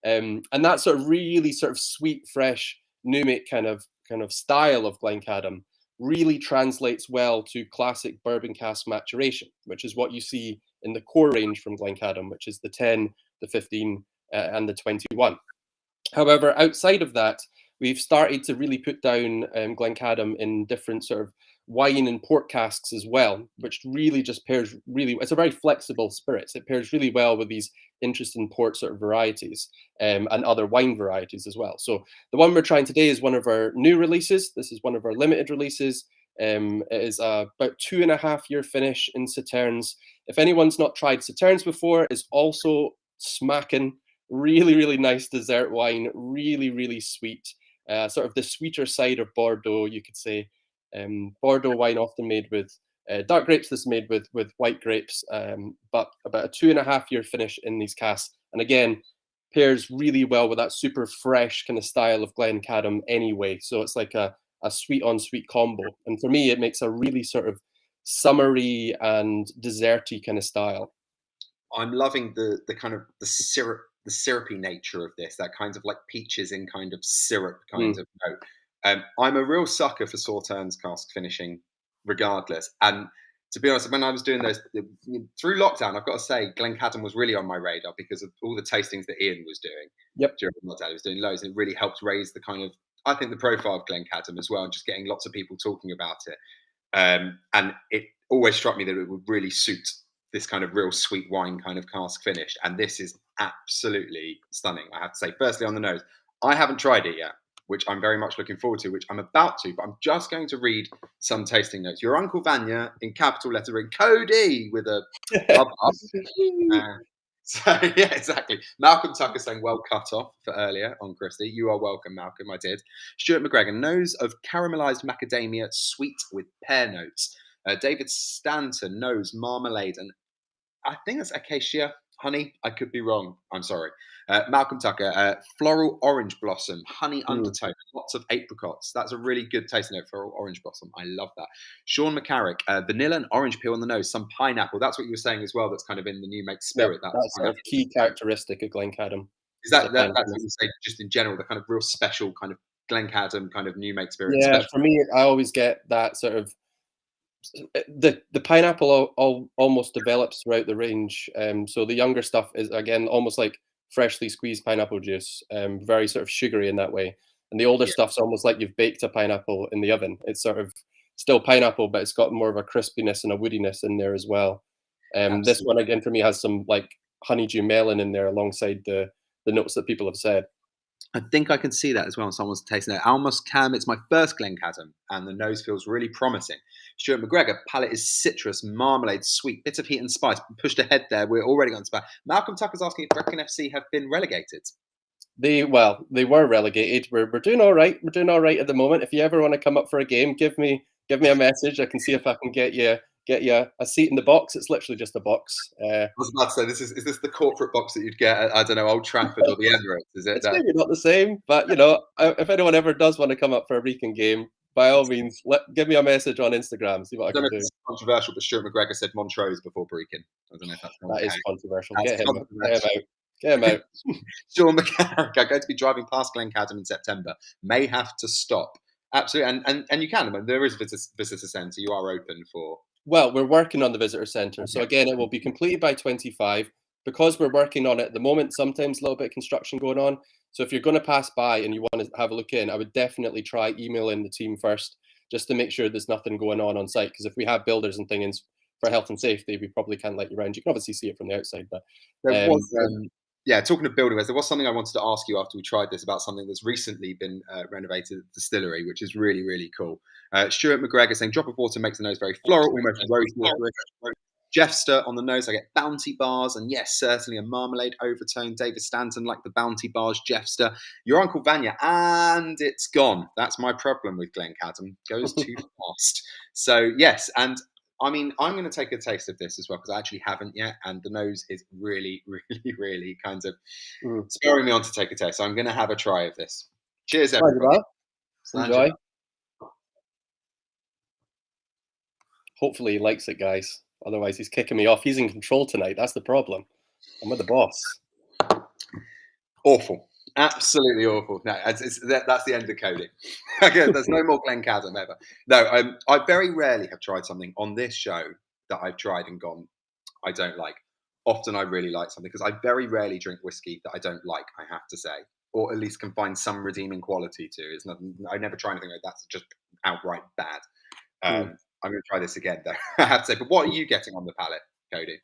And that sort of really sort of sweet, fresh new make kind of style of Glencadam really translates well to classic bourbon cask maturation, which is what you see in the core range from Glencadam, which is the 10, the 15, and the 21. However, outside of that, we've started to really put down Glencadam in different sort of wine and port casks as well, which really just pairs it's a very flexible spirit. It pairs really well with these interesting port sort of varieties and other wine varieties as well. So the one we're trying today is one of our new releases. This is one of our limited releases. It is about 2.5-year finish in Sauternes. If anyone's not tried Sauternes before, it's also smacking. Really, really nice dessert wine, really, really sweet. Sort of the sweeter side of Bordeaux, you could say. Bordeaux wine often made with dark grapes. This is made with white grapes, but about a 2.5-year finish in these casks. And again, pairs really well with that super fresh kind of style of Glencadam anyway. So it's like a sweet on sweet combo. And for me, it makes a really sort of summery and desserty kind of style. I'm loving the kind of the syrupy nature of this, that kind of like peaches in kind of syrup kind of note. I'm a real sucker for Sauternes cask finishing regardless. And to be honest, when I was doing those through lockdown, I've got to say Glencadam was really on my radar because of all the tastings that Ian was doing. Yep. During lockdown, he was doing loads, and it really helped raise the kind of, I think, the profile of Glencadam as well, and just getting lots of people talking about it. And it always struck me that it would really suit this kind of real sweet wine kind of cask finish. And this is absolutely stunning, I have to say. Firstly, on the nose, I haven't tried it yet, which I'm very much looking forward to, which I'm about to, but I'm just going to read some tasting notes. Your Uncle Vanya in capital lettering, Cody with a love up. So, yeah, exactly. Malcolm Tucker saying, well cut off for earlier on Christy. You are welcome, Malcolm, I did. Stuart McGregor, nose of caramelized macadamia, sweet with pear notes. David Stanton, nose marmalade, and I think that's acacia honey. I could be wrong. I'm sorry. Malcolm Tucker, floral orange blossom, honey undertone, lots of apricots. That's a really good tasting note, floral orange blossom. I love that. Sean McCarrick, vanilla and orange peel on the nose, some pineapple. That's what you were saying as well. That's kind of in the new make spirit. Yep, that's a key characteristic of Glencadam. Is that's what you say just in general, the kind of real special kind of Glencadam kind of new make spirit? Yeah, special. For me, I always get that sort of the pineapple almost develops throughout the range. So the younger stuff is again almost like freshly squeezed pineapple juice, very sort of sugary in that way. And the older stuff's almost like you've baked a pineapple in the oven. It's sort of still pineapple, but it's got more of a crispiness and a woodiness in there as well. This one again for me has some like honeydew melon in there alongside the notes that people have said. I think I can see that as well. Someone's tasting it. Almost Cam, it's my first Glencadam, and the nose feels really promising. Stuart McGregor, palate is citrus, marmalade, sweet, bit of heat and spice. Pushed ahead there. We're already on spice. Malcolm Tucker's asking if Brecon FC have been relegated. They were relegated. We're doing all right. We're doing all right at the moment. If you ever want to come up for a game, give me a message. I can see if I can get you a seat in the box. It's literally just a box. I was about to say, is this the corporate box that you'd get at, I don't know, Old Trafford or the Emirates? Is it? It's maybe not the same, but if anyone ever does want to come up for a Brecon game, by all means, give me a message on Instagram. See what I can do. It's controversial, but Stuart McGregor said Montrose before Brecon. I don't know if that's that is controversial. Get him out. Sean McCarrick, I'm going to be driving past Glencadam in September. May have to stop. Absolutely, and you can. There is a visitor centre. You are open for. Well, we're working on the visitor centre. So again, it will be completed by 25. because we're working on it at the moment, sometimes a little bit of construction going on. So if you're going to pass by and you want to have a look in, I would definitely try emailing the team first, just to make sure there's nothing going on site. Because if we have builders and things for health and safety, we probably can't let you around. You can obviously see it from the outside, but yeah, talking of building, there was something I wanted to ask you after we tried this about something that's recently been renovated at the distillery, which is really, really cool. Stuart McGregor saying, drop of water makes the nose very floral, almost rose water. Jeffster on the nose, I get bounty bars, and yes, certainly a marmalade overtone. David Stanton, like the bounty bars. Jeffster, your Uncle Vanya, and it's gone. That's my problem with Glencadam. Goes too fast. So yes, and I mean, I'm going to take a taste of this as well because I actually haven't yet, and the nose is really, really, really kind of spurring me on to take a taste. So I'm going to have a try of this. Cheers, everybody. Enjoy. Hopefully he likes it, guys. Otherwise, he's kicking me off. He's in control tonight. That's the problem. I'm with the boss. Awful. Absolutely awful. No, that's the end of Cody. Okay, there's no more Glencadam ever. No, I very rarely have tried something on this show that I've tried and gone, I don't like. Often I really like something because I very rarely drink whiskey that I don't like, I have to say, or at least can find some redeeming quality to. It's nothing. I never try anything like that's just outright bad. I'm going to try this again, though. I have to say. But what are you getting on the palate, Cody?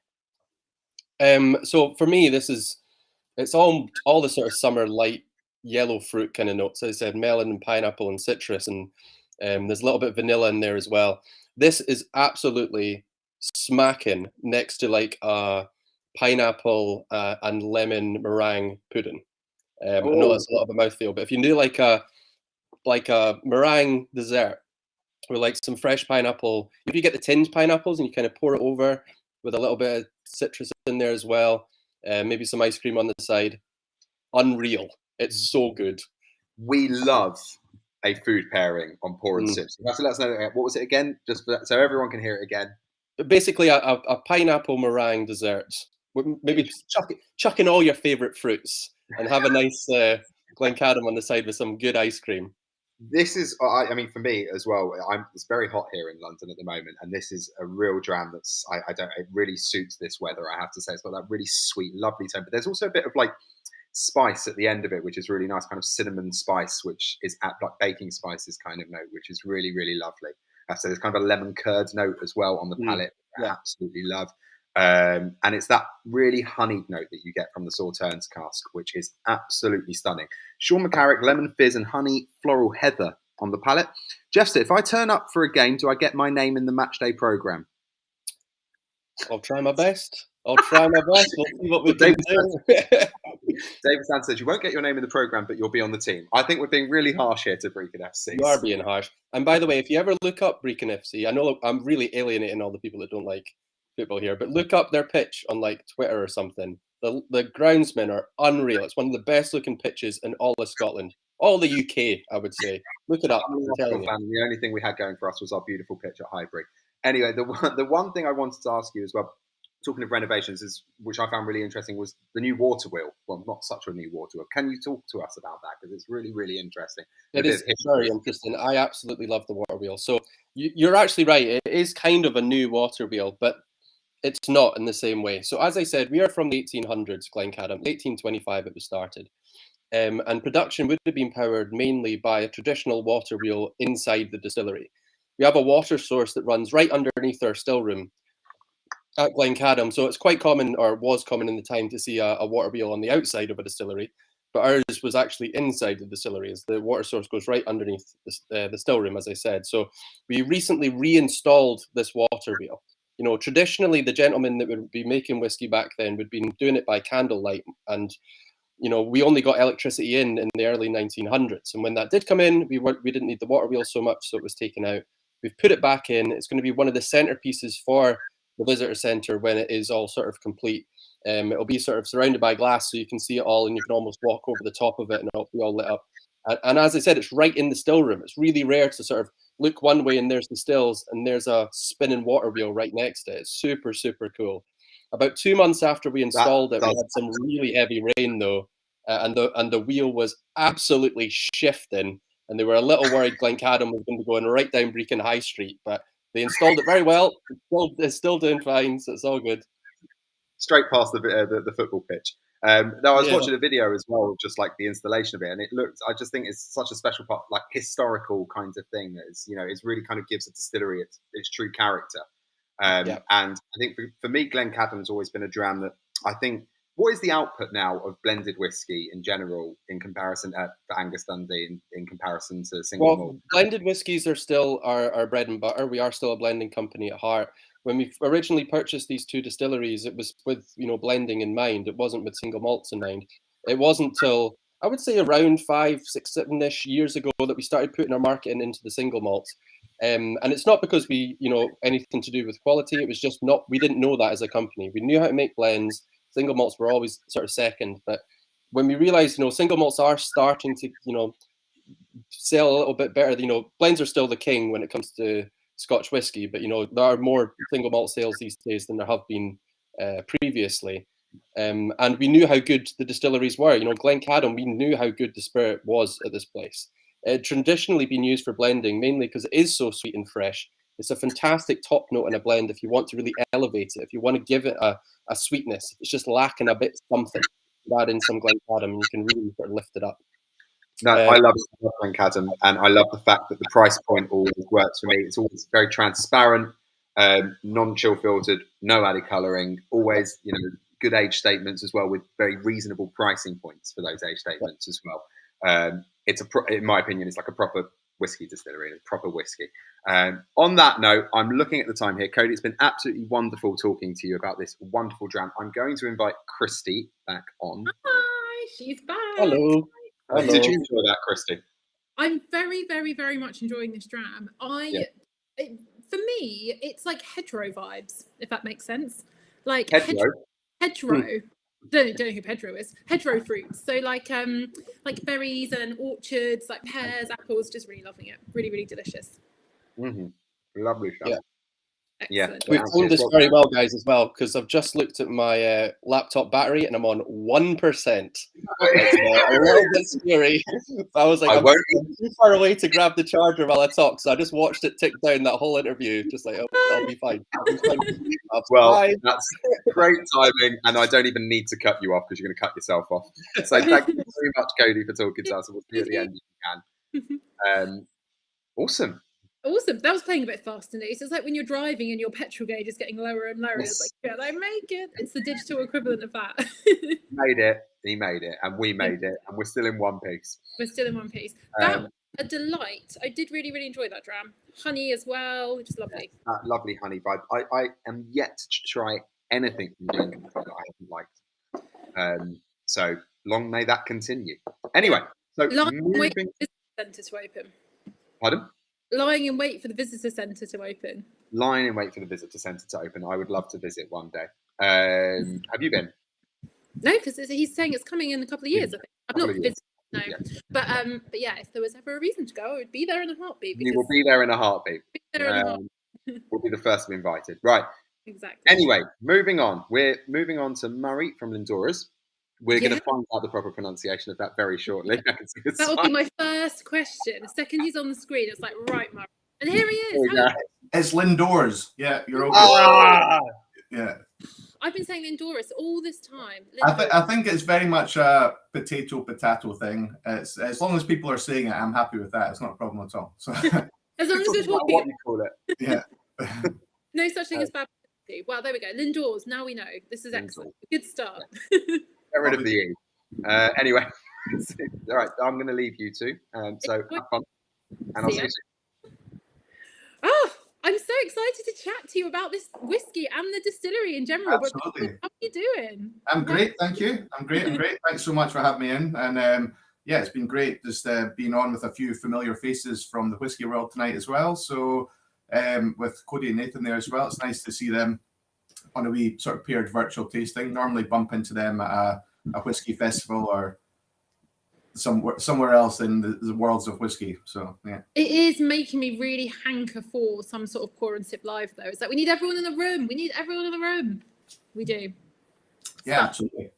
So for me, it's all the sort of summer light yellow fruit kind of notes. As I said, melon and pineapple and citrus, and there's a little bit of vanilla in there as well. This is absolutely smacking next to like a pineapple and lemon meringue pudding. I know that's a lot of a mouthfeel, but if you do like a meringue dessert with like some fresh pineapple, if you get the tinned pineapples and you kind of pour it over with a little bit of citrus in there as well, maybe some ice cream on the side, unreal. It's so good. We love a food pairing on Pour and Sips. You have to let us know, what was it again? Just so everyone can hear it again. Basically, a pineapple meringue dessert. Maybe chuck in all your favourite fruits and have a nice Glencadam on the side with some good ice cream. This is, I mean, for me as well, it's very hot here in London at the moment, and this is a real dram that's, it really suits this weather, I have to say. It's got that really sweet, lovely tone, but there's also a bit of like spice at the end of it, which is really nice, kind of cinnamon spice, which is like baking spices kind of note, which is really, really lovely. I have to say, there's kind of a lemon curd note as well on the palate, I absolutely love. And it's that really honeyed note that you get from the Sauternes cask, which is absolutely stunning. Sean McCarrick, lemon fizz and honey floral heather on the palate. Jeff said, if I turn up for a game, do I get my name in the match day programme? I'll try my best. We'll see what we can do. David Sand says, you won't get your name in the programme, but you'll be on the team. I think we're being really harsh here to Brecon FC. You are being harsh. And by the way, if you ever look up Brecon FC, I know I'm really alienating all the people that don't like football here, but look up their pitch on like Twitter or something. The groundsmen are unreal. It's one of the best looking pitches in all of Scotland, all the UK, I would say. Look it up. The only thing we had going for us was our beautiful pitch at Highbury. Anyway, the one thing I wanted to ask you as well, talking of renovations, which I found really interesting, was the new water wheel. Well, not such a new water wheel. Can you talk to us about that? Because it's really, really interesting. It is very interesting. I absolutely love the water wheel. So you're actually right. It is kind of a new water wheel, but it's not in the same way. So as I said, we are from the 1800s, Glencadam. 1825 it was started. And production would have been powered mainly by a traditional water wheel inside the distillery. We have a water source that runs right underneath our still room at Glencadam. So it's quite common, or was common in the time, to see a water wheel on the outside of a distillery. But ours was actually inside the distillery, as the water source goes right underneath the still room, as I said. So we recently reinstalled this water wheel. You know, traditionally, the gentlemen that would be making whiskey back then would be doing it by candlelight. And, you know, we only got electricity in the early 1900s. And when that did come in, we didn't need the water wheel so much, so it was taken out. We've put it back in. It's going to be one of the centerpieces for the visitor centre when it is all sort of complete. It'll be sort of surrounded by glass, so you can see it all, and you can almost walk over the top of it, and it'll be all lit up. And as I said, it's right in the still room. It's really rare to sort of look one way and there's the stills and there's a spinning water wheel right next to it. It's super, super cool. About 2 months after we installed it, we had some really heavy rain though, and the wheel was absolutely shifting, and they were a little worried Glencadam was going to be going right down Brecon High Street, but they installed it very well. It's still doing fine, so it's all good. straight past the football pitch. No, I was Yeah. watching a video as well, just like the installation of it, and it looked. I just think it's such a special part, like historical kind of thing. That is, it's really kind of gives a distillery its true character. And I think for me, Glencadam has always been a dram that I think. What is the output now of blended whiskey in general in comparison for Angus Dundee in comparison to single malt? Blended whiskies are still our bread and butter. We are still a blending company at heart. When we originally purchased these two distilleries, it was with blending in mind. It wasn't with single malts in mind. It wasn't till I would say around 5, 6, 7-ish years ago that we started putting our marketing into the single malts. And it's not because we anything to do with quality. It was just we didn't know that as a company. We knew how to make blends. Single malts were always sort of second, but when we realized, single malts are starting to, sell a little bit better. Blends are still the king when it comes to Scotch whiskey, but there are more single malt sales these days than there have been previously. And we knew how good the distilleries were. Glencadam, we knew how good the spirit was at this place. It had traditionally been used for blending, mainly because it is so sweet and fresh. It's a fantastic top note in a blend if you want to really elevate it, if you want to give it a sweetness. It's just lacking a bit something. Add in some Glencadam and you can really sort of lift it up. No, I love Glencadam, and I love the fact that the price point always works for me. It's always very transparent, non-chill filtered, no added colouring, always, good age statements as well with very reasonable pricing points for those age statements as well. In my opinion, it's like a proper whiskey distillery, a proper whiskey. On that note, I'm looking at the time here. Cody, it's been absolutely wonderful talking to you about this wonderful dram. I'm going to invite Christy back on. Hi, she's back. Hello. Did you enjoy that, Christy? I'm very, very, very much enjoying this dram. For me, it's like hedgerow vibes, if that makes sense. Like hedgerow. Don't know who Pedro is. Hedgerow fruits. So like berries and orchards, like pears, apples. Just really loving it. Really, really delicious. Mm-hmm. Lovely stuff. Yeah. Excellent. We've done this very well, guys, as well, because I've just looked at my laptop battery and I'm on 1%. It's a little bit scary. I was like, I'm too far away to grab the charger while I talk, so I just watched it tick down that whole interview, just like, I'll be fine. That's great timing, and I don't even need to cut you off because you're going to cut yourself off. So thank you very much, Cody, for talking to us. We'll see you at the end if you can. Awesome. Awesome. That was playing a bit fast today. So it's like when you're driving and your petrol gauge is getting lower and lower. Yes. It's like, I make it. It's the digital equivalent of that. He made it, and we made it, and we're still in one piece. We're still in one piece. That was a delight. I did really, really enjoy that dram. Honey as well, which is lovely. That lovely honey vibe. I am yet to try anything from Glencadam that I haven't liked. So long may that continue. Anyway, so moving for the visitor centre to open. Pardon? Lying in wait for the visitor centre to open. Lying in wait for the visitor centre to open. I would love to visit one day. Have you been? No, because he's saying it's coming in a couple of years. I think I've not visited. No, but yeah, if there was ever a reason to go, I would be there in a heartbeat. You will be there in a heartbeat. We'll be the first to be invited. Right. Exactly. Anyway, moving on. We're moving on to Murray from Lindores. We're going to find out the proper pronunciation of that very shortly. That will be my first question. The second he's on the screen, it's like, right, Murray. And here he is. It's Lindores. Yeah, you're okay. Yeah. I've been saying Lindores all this time. I think it's very much a potato thing. It's, as long as people are saying it, I'm happy with that. It's not a problem at all. So as long as we're talking, what you call it. Yeah. No such thing as bad publicity. Well, there we go. Lindores. Now we know. This is excellent. Good start. Get rid of the E. Anyway, all right. I'm going to leave you two. So have fun, and I'll see you soon. Oh, I'm so excited to chat to you about this whiskey and the distillery in general. Absolutely. How are you doing? I'm great, thank you. I'm great. Thanks so much for having me in. And yeah, it's been great just being on with a few familiar faces from the whiskey world tonight as well. So with Cody and Nathan there as well, it's nice to see them on a wee sort of paired virtual tasting. Normally bump into them at a whiskey festival or somewhere else in the worlds of whiskey. So yeah, it is making me really hanker for some sort of Pour and Sip live though. It's like we need everyone in the room. We do. Yeah, absolutely.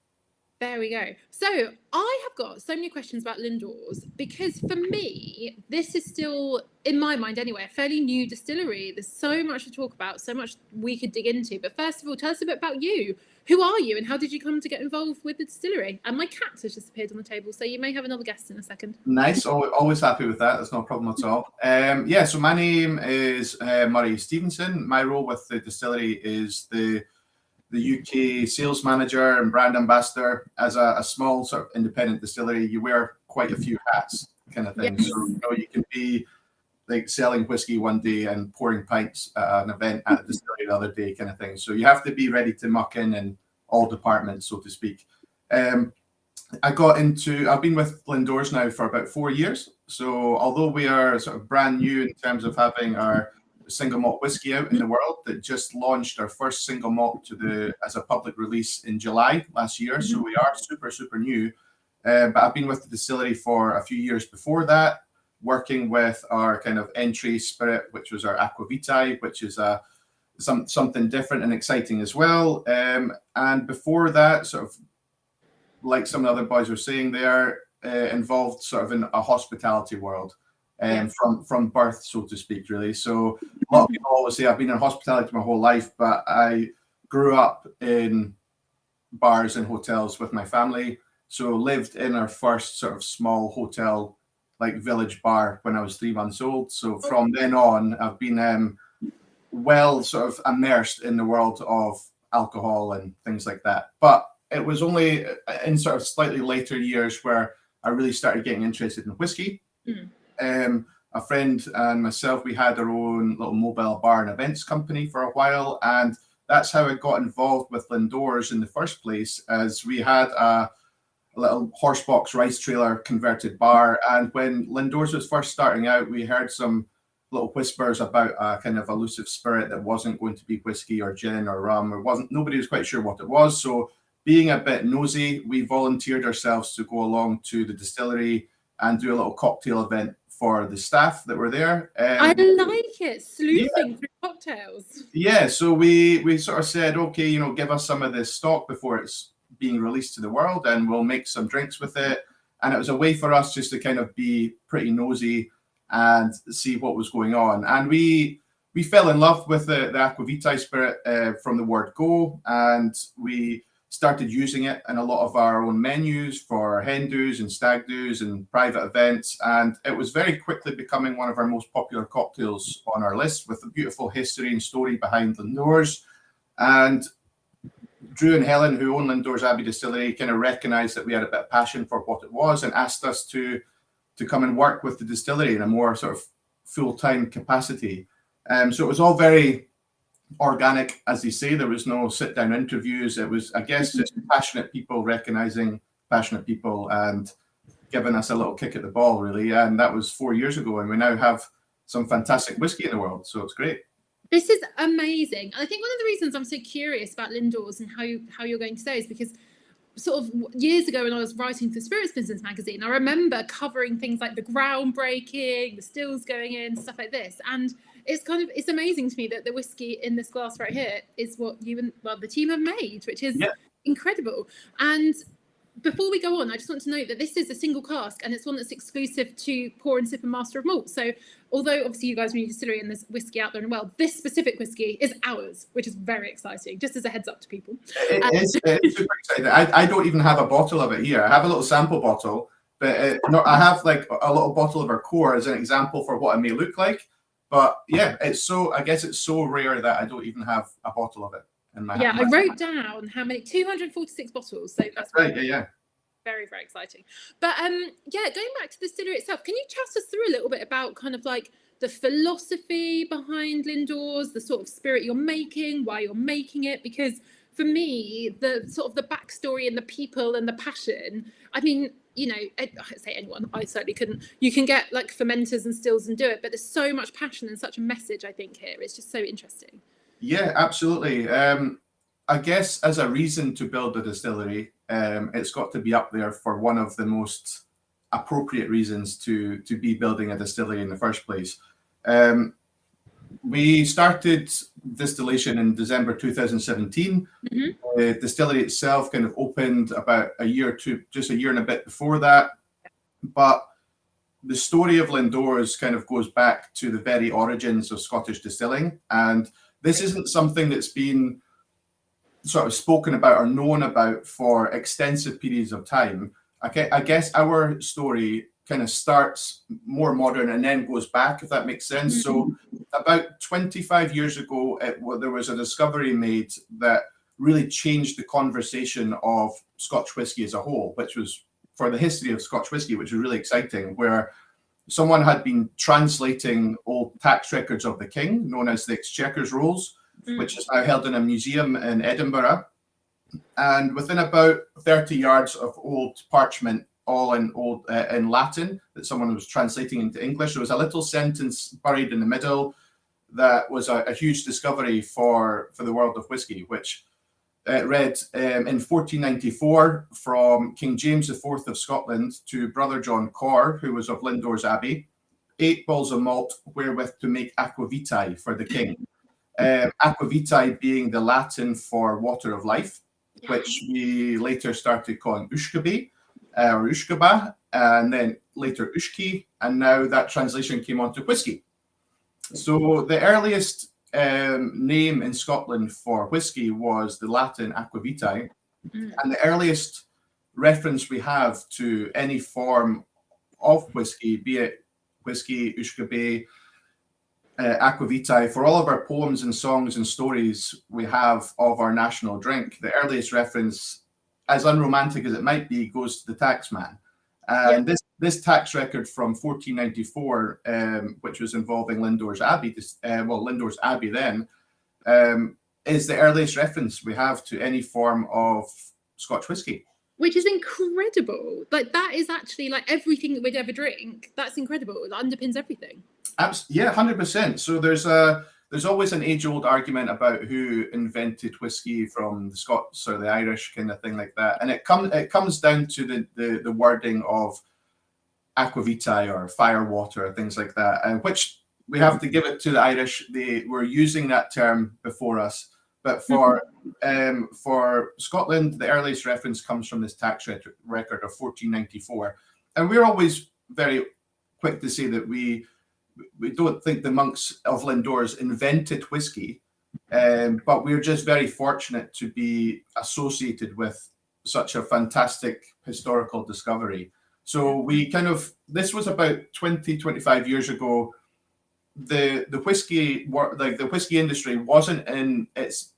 There we go. So I have got so many questions about Lindores because for me, this is still, in my mind anyway, a fairly new distillery. There's so much to talk about, so much we could dig into. But first of all, tell us a bit about you. Who are you and how did you come to get involved with the distillery? And my cat has just appeared on the table, so you may have another guest in a second. Nice. Always happy with that. That's no problem at all. Yeah, so my name is Murray Stevenson. My role with the distillery is the UK sales manager and brand ambassador. As a small sort of independent distillery, you wear quite a few hats, kind of thing. Yes. So you can be like selling whiskey one day and pouring pints at an event at the distillery the other day, kind of thing. So you have to be ready to muck in all departments, so to speak. I've been with Lindores now for about 4 years. So although we are sort of brand new in terms of having our single malt whiskey out in the world, that just launched our first single malt as a public release in July last year. So we are super new. But I've been with the distillery for a few years before that, working with our kind of entry spirit, which was our Aqua Vitae, which is something different and exciting as well. And before that, sort of like some of the other boys were saying, they are involved sort of in a hospitality world, from birth, so to speak, really. So a lot of people always say I've been in hospitality my whole life, but I grew up in bars and hotels with my family. So lived in our first sort of small hotel, like village bar when I was 3 months old. So from then on, I've been well sort of immersed in the world of alcohol and things like that. But it was only in sort of slightly later years where I really started getting interested in whiskey. A friend and myself, we had our own little mobile bar and events company for a while, and that's how I got involved with Lindores in the first place, as we had a little horsebox rice trailer converted bar. And when Lindores was first starting out, we heard some little whispers about a kind of elusive spirit that wasn't going to be whiskey or gin or rum, nobody was quite sure what it was. So being a bit nosy, we volunteered ourselves to go along to the distillery and do a little cocktail event for the staff that were there. I like it, sleuthing through cocktails. Yeah, so we sort of said, okay, give us some of this stock before it's being released to the world, and we'll make some drinks with it. And it was a way for us just to kind of be pretty nosy and see what was going on. And we fell in love with the Aqua Vitae spirit from the word go, and we started using it in a lot of our own menus for hen do's and stag do's and private events. And it was very quickly becoming one of our most popular cocktails on our list, with a beautiful history and story behind Lindores. And Drew and Helen, who own Lindores Abbey Distillery, kind of recognized that we had a bit of passion for what it was and asked us to come and work with the distillery in a more sort of full-time capacity. So it was all very organic, as they say. There was no sit-down interviews. It was, I guess, just passionate people recognizing passionate people and giving us a little kick at the ball, really. And that was 4 years ago, and we now have some fantastic whiskey in the world, so it's great. This is amazing. I think one of the reasons I'm so curious about Lindores and how you're going to say is because sort of years ago when I was writing for Spirits Business magazine, I remember covering things like the groundbreaking, the stills going in, stuff like this. And it's amazing to me that the whiskey in this glass right here is what you and the team have made, which is incredible. And before we go on, I just want to note that this is a single cask and it's one that's exclusive to Pour and Sip and Master of Malt. So although obviously you guys are a distillery and there's whiskey out there in the world, this specific whiskey is ours, which is very exciting, just as a heads up to people. It's super exciting. I don't even have a bottle of it here. I have a little sample bottle, but I have like a little bottle of our core as an example for what it may look like. But yeah, I guess it's so rare that I don't even have a bottle of it in my hand. I wrote down how many, 246 bottles. So that's right. Yeah. Very, very exciting. But going back to the distillery itself, can you chat us through a little bit about kind of like the philosophy behind Lindores, the sort of spirit you're making, why you're making it? Because for me, the sort of the backstory and the people and the passion, I mean, I say anyone, I certainly couldn't. You can get like fermenters and stills and do it, but there's so much passion and such a message, I think, here. It's just so interesting. Yeah, absolutely. I guess as a reason to build a distillery, it's got to be up there for one of the most appropriate reasons to be building a distillery in the first place. We started distillation in December 2017. The distillery itself kind of opened about a year to just a year and a bit before that. But the story of Lindores kind of goes back to the very origins of Scottish distilling. And this isn't something that's been sort of spoken about or known about for extensive periods of time. Okay, I guess our story kind of starts more modern and then goes back, if that makes sense. So about 25 years ago, there was a discovery made that really changed the conversation of Scotch whisky as a whole, which was for the history of Scotch whisky, which was really exciting, where someone had been translating old tax records of the king, known as the Exchequer's Rolls, which is now held in a museum in Edinburgh. And within about 30 yards of old parchment, all in Latin, that someone was translating into English, there was a little sentence buried in the middle that was a huge discovery for the world of whisky, which read in 1494 from King James IV of Scotland to Brother John Corr, who was of Lindores Abbey, 8 balls of malt wherewith to make aquavitae for the king. Aquavitae being the Latin for water of life, which we later started calling ushkabe or ushkaba, and then later ushki, and now that translation came onto whiskey. So the earliest name in Scotland for whiskey was the Latin aquavitae, and the earliest reference we have to any form of whiskey, be it whiskey, ushkabe, aquavitae, for all of our poems and songs and stories we have of our national drink, the earliest reference, as unromantic as it might be, goes to the taxman. And this tax record from 1494, which was involving Lindores Abbey, Lindores Abbey then, is the earliest reference we have to any form of Scotch whisky. Which is incredible. Like, that is actually like everything that we'd ever drink. That's incredible. It underpins everything. Yeah, 100%. So there's always an age-old argument about who invented whiskey, from the Scots or the Irish, kind of thing like that. And it comes down to the wording of aquavitae or fire water, things like that, and which we have to give it to the Irish. They were using that term before us. But for Scotland, the earliest reference comes from this tax record of 1494. And we're always very quick to say that we don't think the monks of Lindores invented whiskey, but we're just very fortunate to be associated with such a fantastic historical discovery. So this was about 20-25 years ago. The whiskey industry wasn't in its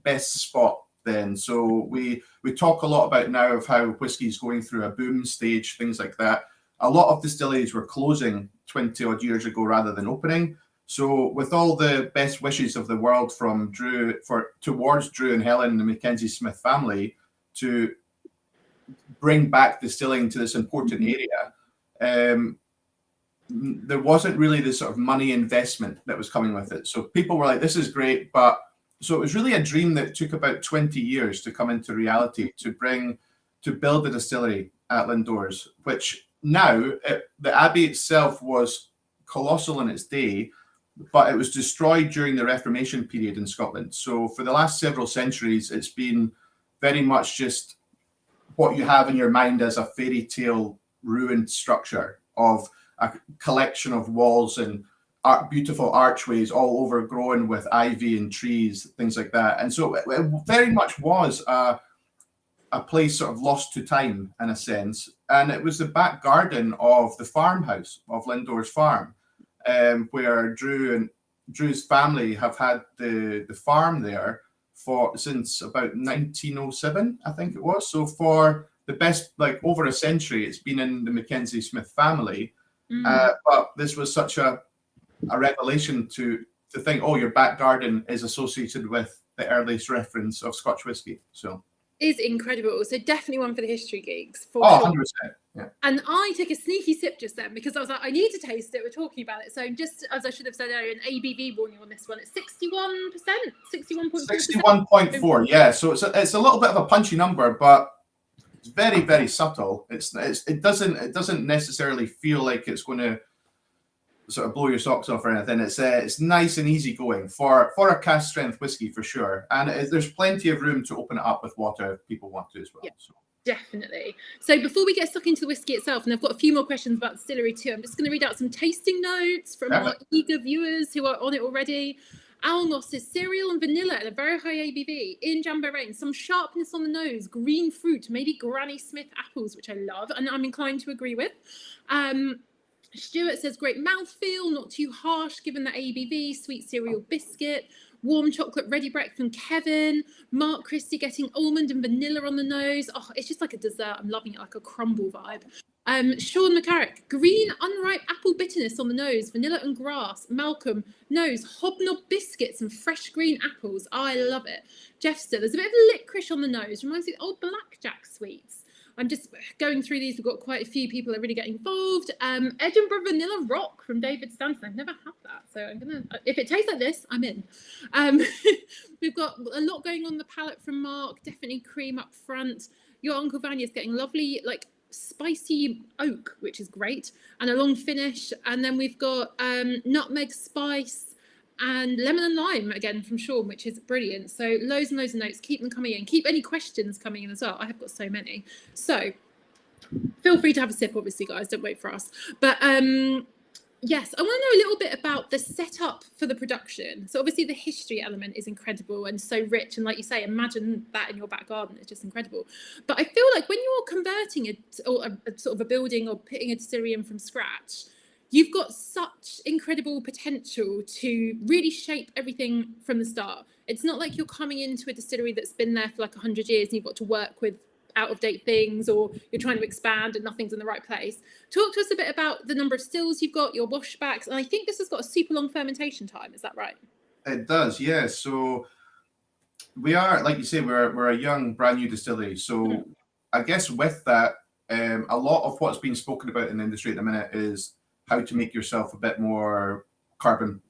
best spot then. So we talk a lot about now of how whiskey is going through a boom stage, things like that. A lot of distilleries were closing 20 odd years ago rather than opening. So with all the best wishes of the world from towards Drew and Helen and the Mackenzie Smith family to bring back distilling to this important area, there wasn't really this sort of money investment that was coming with it. So people were like, this is great, but so it was really a dream that took about 20 years to come into reality, to build a distillery at Lindores, which now the Abbey itself was colossal in its day, but it was destroyed during the Reformation period in Scotland. So for the last several centuries, it's been very much just what you have in your mind as a fairy tale ruined structure of a collection of walls and beautiful archways all overgrown with ivy and trees, things like that. And so it very much was a place sort of lost to time in a sense. And it was the back garden of the farmhouse of Lindores Farm, where Drew's family have had the farm there since about 1907, I think it was. So for the best, over a century, it's been in the Mackenzie Smith family. But this was such a revelation to think, oh, your back garden is associated with the earliest reference of Scotch whisky. So is incredible. So definitely one for the history geeks. For sure. 100%. Yeah. And I took a sneaky sip just then because I was like, I need to taste it. We're talking about it. So just as I should have said earlier, an ABV warning on this one. It's 61%, 61.4%. 61.4. Yeah. So it's a little bit of a punchy number, but it's very, very subtle. It doesn't necessarily feel like it's going to sort of blow your socks off or anything. It's nice and easy going for a cask strength whiskey for sure, and there's plenty of room to open it up with water if people want to as well. Yeah. So. Definitely. So before we get stuck into the whiskey itself, and I've got a few more questions about distillery too, I'm just going to read out some tasting notes from our eager viewers who are on it already. Alnos is cereal and vanilla at a very high ABV in Jambo Rain. Some sharpness on the nose, green fruit, maybe Granny Smith apples, which I love, and I'm inclined to agree with. Stuart says great mouthfeel, not too harsh given the ABV, sweet cereal biscuit. Warm chocolate ready break from Kevin. Mark Christie getting almond and vanilla on the nose. Oh, it's just like a dessert. I'm loving it, like a crumble vibe. Sean McCarrick, green unripe apple bitterness on the nose, vanilla and grass. Malcolm, nose, hobnob biscuits and fresh green apples. I love it. Jeffster, there's a bit of licorice on the nose. Reminds me of the old blackjack sweets. I'm just going through these. We've got quite a few people that really get involved. Edinburgh Vanilla Rock from David Stanton. I've never had that, so I'm gonna. If it tastes like this, I'm in. We've got a lot going on the palate from Mark. Definitely cream up front. Your Uncle Vanya's getting lovely, like spicy oak, which is great, and a long finish. And then we've got nutmeg spice and lemon and lime again from Sean, which is brilliant. So loads and loads of notes. Keep them coming in. Keep any questions coming in as well. I have got so many. So feel free to have a sip, obviously, guys. Don't wait for us. But yes, I want to know a little bit about the setup for the production. So obviously the history element is incredible and so rich. And like you say, imagine that in your back garden. It's just incredible. But I feel like when you're converting a sort of a building or putting a distillery in from scratch, you've got such incredible potential to really shape everything from the start. It's not like you're coming into a distillery that's been there for like 100 years and you've got to work with out-of-date things, or you're trying to expand and nothing's in the right place. Talk to us a bit about the number of stills you've got, your washbacks, and I think this has got a super long fermentation time. Is that right? It does, yeah. So we are, like you say, we're a young, brand new distillery. So I guess with that, a lot of what's being spoken about in the industry at the minute is how to make yourself a bit more carbon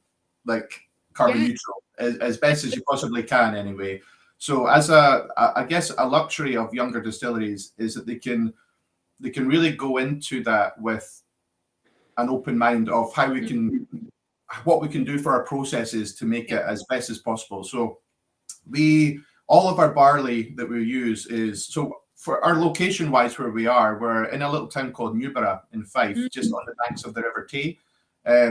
neutral as best as you possibly can anyway. So as I guess a luxury of younger distilleries is that they can really go into that with an open mind of how we can, what we can do for our processes to make it as best as possible. So all of our barley that we use is, so for our location wise where we are, we're in a little town called Newborough in Fife, just on the banks of the River Tay.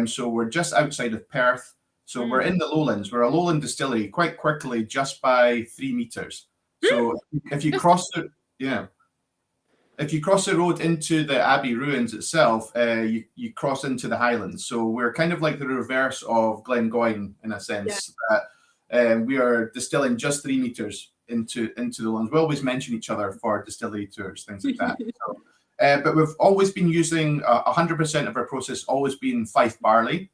So we're just outside of Perth. So we're in the lowlands. We're a lowland distillery quite quickly, just by 3 meters. So if you cross the road into the Abbey ruins itself, you cross into the Highlands. So we're kind of like the reverse of Glengoyne in a sense. That we are distilling just 3 meters into the lands. We always mention each other for distillery tours, things like that. So, but we've always been using 100% of our process, always been Fife barley,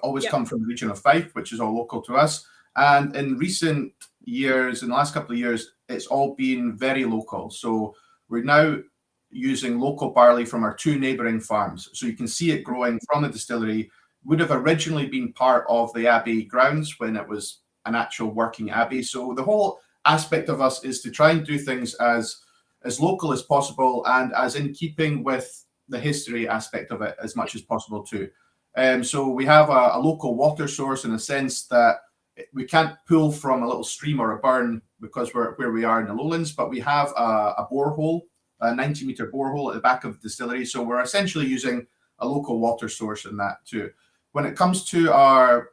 always come from the region of Fife, which is all local to us. And in recent years, in the last couple of years, it's all been very local. So we're now using local barley from our 2 neighbouring farms. So you can see it growing from the distillery. Would have originally been part of the Abbey grounds when it was an actual working Abbey. So the whole aspect of us is to try and do things as local as possible and as in keeping with the history aspect of it as much as possible too. So we have a local water source in a sense that we can't pull from a little stream or a burn because we're where we are in the lowlands, but we have a borehole, a 90-meter borehole at the back of the distillery. So we're essentially using a local water source in that too. When it comes to our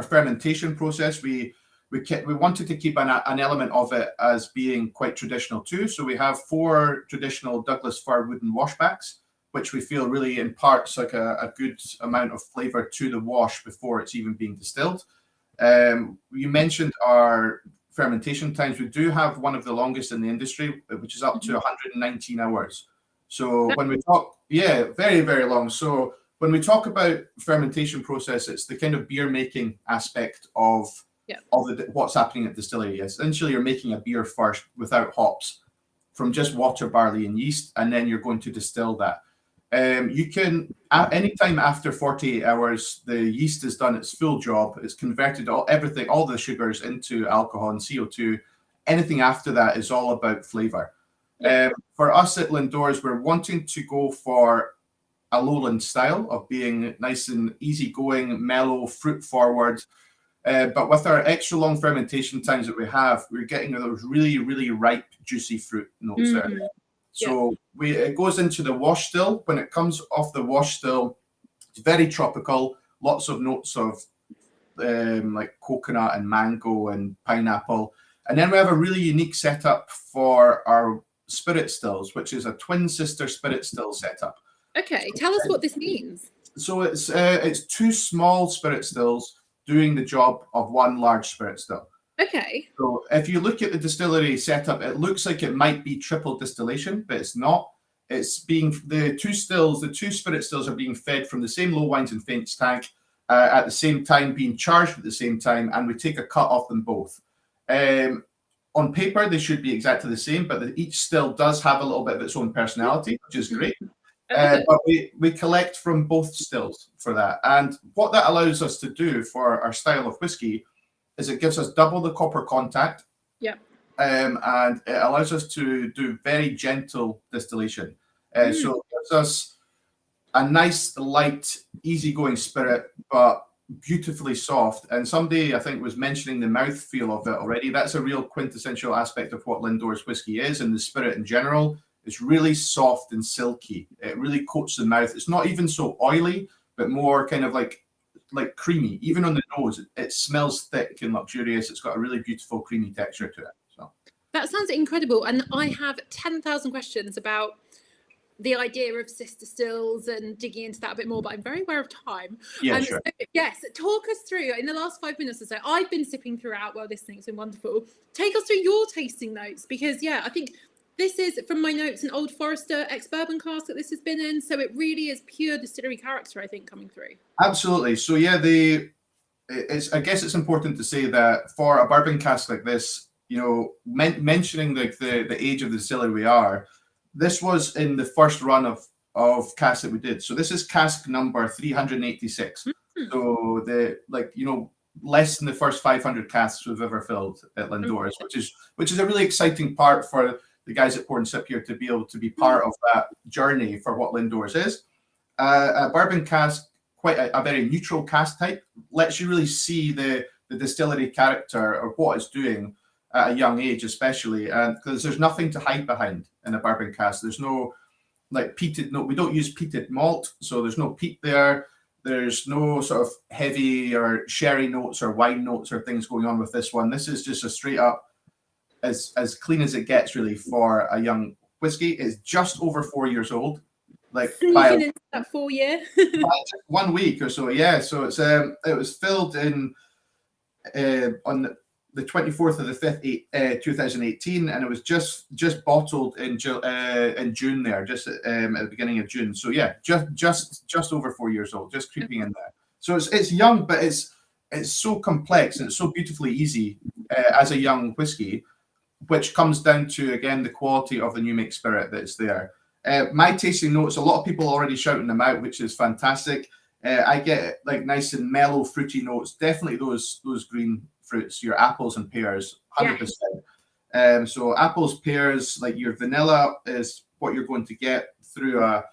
fermentation process, we wanted to keep an element of it as being quite traditional too. So we have 4 traditional Douglas fir wooden washbacks, which we feel really imparts like a good amount of flavour to the wash before it's even being distilled. You mentioned our fermentation times. We do have one of the longest in the industry, which is up to 119 hours. So when we talk, very, very long. So when we talk about fermentation process, it's the kind of beer making aspect of what's happening at distillery. Essentially, you're making a beer first without hops from just water, barley, and yeast, and then you're going to distill that. You can, anytime after 48 hours, the yeast has done its full job. It's converted all the sugars into alcohol and CO2. Anything after that is all about flavor. For us at Lindores, we're wanting to go for a lowland style of being nice and easygoing, mellow, fruit forward. But with our extra long fermentation times that we have, we're getting those really, really ripe, juicy fruit notes there. So it goes into the wash still. When it comes off the wash still, it's very tropical, lots of notes of like coconut and mango and pineapple. And then we have a really unique setup for our spirit stills, which is a twin sister spirit still setup. Okay, tell us what this means. So it's two small spirit stills doing the job of one large spirit still. Okay. So if you look at the distillery setup, it looks like it might be triple distillation, but it's not. It's being the two spirit stills are being fed from the same low wines and faints tank at the same time, being charged at the same time, and we take a cut off them both. On paper, they should be exactly the same, but each still does have a little bit of its own personality, which is great. But we collect from both stills for that. And what that allows us to do for our style of whiskey is it gives us double the copper contact. Yeah. And it allows us to do very gentle distillation. So it gives us a nice, light, easygoing spirit, but beautifully soft. And somebody, I think, was mentioning the mouthfeel of it already. That's a real quintessential aspect of what Lindores whiskey is, and the spirit in general. It's really soft and silky. It really coats the mouth. It's not even so oily, but more kind of like creamy. Even on the nose, it smells thick and luxurious. It's got a really beautiful creamy texture to it. So that sounds incredible. And I have 10,000 questions about the idea of sister stills and digging into that a bit more, but I'm very aware of time. Yeah, sure. So, yes, talk us through in the last 5 minutes or so. I've been sipping throughout while listening. It's been wonderful. Take us through your tasting notes, because I think this is, from my notes, an Old Forester ex-bourbon cask that this has been in. So it really is pure distillery character, I think, coming through. Absolutely. So I guess it's important to say that for a bourbon cask like this, mentioning the age of the distillery we are, this was in the first run of casks that we did. So this is cask number 386. So less than the first 500 casks we've ever filled at Lindores, which is a really exciting part for the guys at Pour and Sip here to be able to be part of that journey for what Lindores is. A bourbon cask, quite a very neutral cask type, lets you really see the distillery character or what it's doing at a young age, especially, and because there's nothing to hide behind in a bourbon cask. There's no peated note. We don't use peated malt, so there's no peat there. There's no sort of heavy or sherry notes or wine notes or things going on with this one. This is just a straight up as clean as it gets, really, for a young whiskey. It's just over 4 years old. Sneaking into that 4 year. By 1 week or so, yeah. So it's it was filled in on the 24th of the 5th, 2018, and it was just bottled in June there, just at the beginning of June. So yeah, just over 4 years old, just creeping in there. So it's young, but it's so complex and it's so beautifully easy as a young whiskey, which comes down to, again, the quality of the new make spirit that's there. My tasting notes, a lot of people already shouting them out, which is fantastic. I get nice and mellow, fruity notes. Definitely those green fruits, your apples and pears, 100%. Yeah. So apples, pears, your vanilla is what you're going to get through a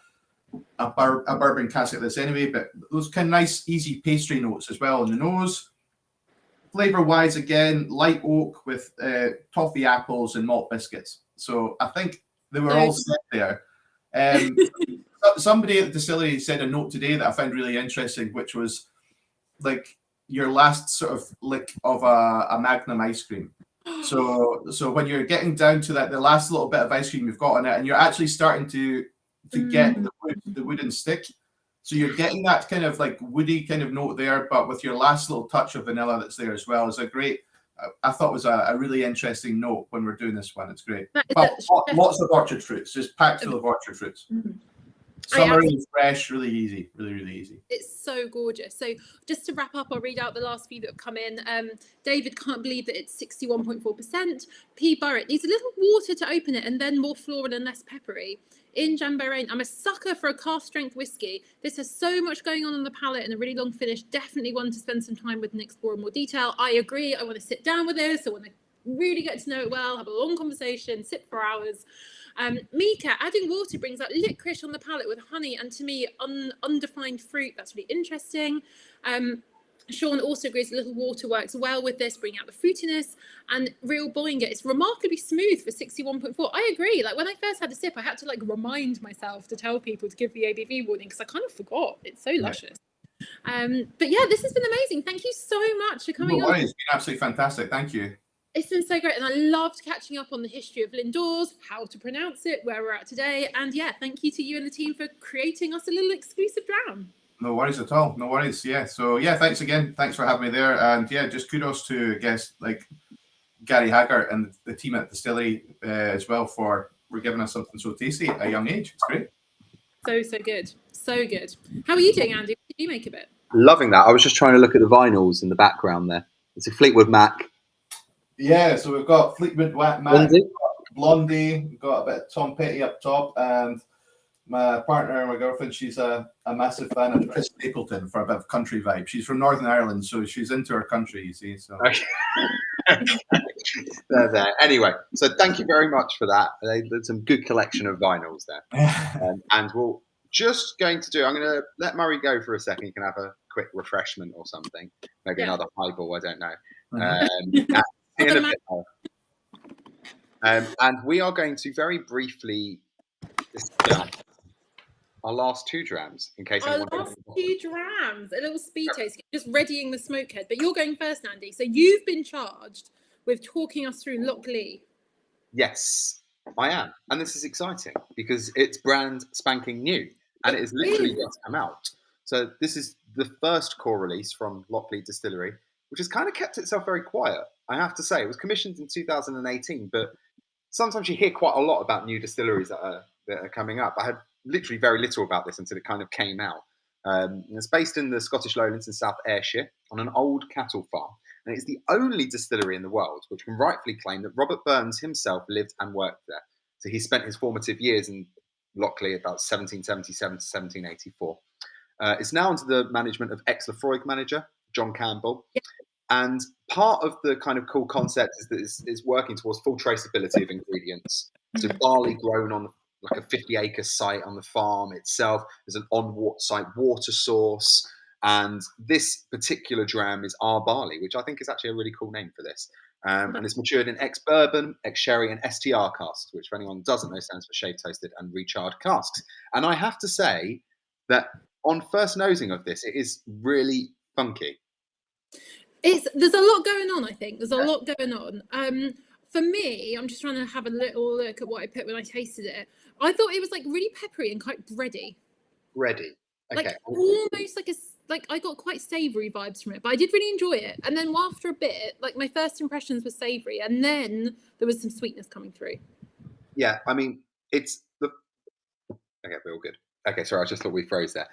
bourbon cask like this anyway. But those kind of nice, easy pastry notes as well in the nose. Flavor-wise, again, light oak with toffee apples and malt biscuits. So I think they were all set there. Somebody at the distillery said a note today that I found really interesting, which was your last sort of lick of a Magnum ice cream. So when you're getting down to the last little bit of ice cream you've got on it, and you're actually starting to get the wooden stick. So you're getting that kind of woody kind of note there, but with your last little touch of vanilla that's there as well. Is a great, I thought was a really interesting note when we're doing this one. It's great. But lots of orchard fruits, just packed full of orchard fruits. Mm-hmm. Summery, fresh, really easy, really, really easy. It's so gorgeous. So just to wrap up, I'll read out the last few that have come in. David can't believe that it's 61.4%. P. Burrett needs a little water to open it and then more floral and less peppery. In Jambo Rain, I'm a sucker for a cask strength whiskey. This has so much going on the palate and a really long finish. Definitely one to spend some time with and explore in more detail. I agree. I want to sit down with this. I want to really get to know it well, have a long conversation, sit for hours. Mika, adding water brings out licorice on the palate with honey and, to me, undefined fruit. That's really interesting. Sean also agrees a little water works well with this, bringing out the fruitiness. And Real Boying it's remarkably smooth for 61.4. I agree. Like when I first had a sip, I had to like remind myself to tell people to give the ABV warning because I kind of forgot. It's so luscious. But yeah, this has been amazing. Thank you so much for coming on. It's been absolutely fantastic. Thank you. It's been so great, and I loved catching up on the history of Lindores, how to pronounce it, where we're at today, and yeah, thank you to you and the team for creating us a little exclusive dram. No worries at all. No worries. Yeah. So yeah, thanks again. Thanks for having me there, and yeah, just kudos to I guess like Gary Haggart and the team at Distillery as well for giving us something so tasty at a young age. It's great. So good. So good. How are you doing, Andy? What did you make of it? Loving that. I was just trying to look at the vinyls in the background there. It's a Fleetwood Mac. Yeah, so we've got Fleetwood Mac, Blondie, we've got a bit of Tom Petty up top, and my partner, my girlfriend, she's a massive fan of Chris Stapleton for a bit of country vibe. She's from Northern Ireland, so she's into her country, you see. So there. Anyway, so thank you very much for that. There's some good collection of vinyls there. And we're just going to I'm going to let Murray go for a second. You can have a quick refreshment or something. Maybe another highball, I don't know. In a bit more. And we are going to very briefly discuss our last two drams in case our last two drams, a little speed taste, just readying the Smokehead. But you're going first, Andy. So you've been charged with talking us through Lochlea. Yes, I am. And this is exciting because it's brand spanking new and it is literally just come out. So this is the first core release from Lochlea Distillery, which has kind of kept itself very quiet. I have to say, it was commissioned in 2018, but sometimes you hear quite a lot about new distilleries that are coming up. I had literally very little about this until it kind of came out. It's based in the Scottish Lowlands in South Ayrshire on an old cattle farm. And it's the only distillery in the world which can rightfully claim that Robert Burns himself lived and worked there. So he spent his formative years in Lochlea about 1777 to 1784. It's now under the management of ex-Lefroy manager, John Campbell. Yep. And part of the kind of cool concept is that it's working towards full traceability of ingredients. So barley grown on like a 50-acre site on the farm itself. There's an on-site water source. And this particular dram is Our Barley, which I think is actually a really cool name for this. And it's matured in ex-bourbon, ex-sherry, and STR casks, which, for anyone who doesn't know, stands for shaved, toasted, and recharred casks. And I have to say that on first nosing of this, it is really funky. There's a lot going on, I think. There's a lot going on. For me, I'm just trying to have a little look at what I put when I tasted it. I thought it was like really peppery and quite bready. Bready. Okay. Like almost like I got quite savoury vibes from it, but I did really enjoy it. And then after a bit, like my first impressions were savoury, and then there was some sweetness coming through. Yeah, I mean, it's the. Okay, we're all good. Okay, sorry, I just thought we froze there.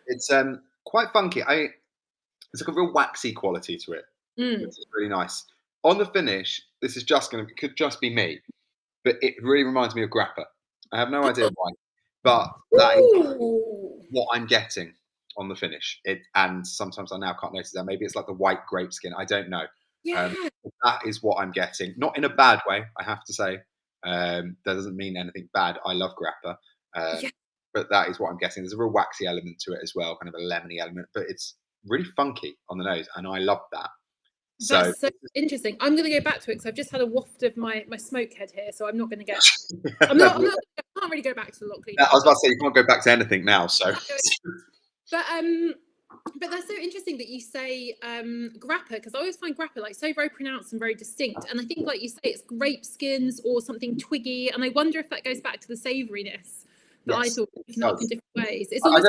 It's quite funky. It's like a real waxy quality to it. Which is really nice. On the finish, this is could just be me, but it really reminds me of grappa. I have no idea why, but that is what I'm getting on the finish. And sometimes I now can't notice that. Maybe it's like the white grape skin. I don't know. Yeah. That is what I'm getting. Not in a bad way, I have to say. That doesn't mean anything bad. I love grappa. But that is what I'm getting. There's a real waxy element to it as well, kind of a lemony element, but it's really funky on the nose, and I love that. That's so interesting. I'm going to go back to it because I've just had a waft of my Smokehead here, so I'm not going to get. I can't really go back to the Lochlea. I was about to say you can't go back to anything now. So, but that's so interesting that you say grappa, because I always find grappa like so very pronounced and very distinct, and I think like you say it's grape skins or something twiggy, and I wonder if that goes back to the savouriness. But I thought we can up in different ways. It's almost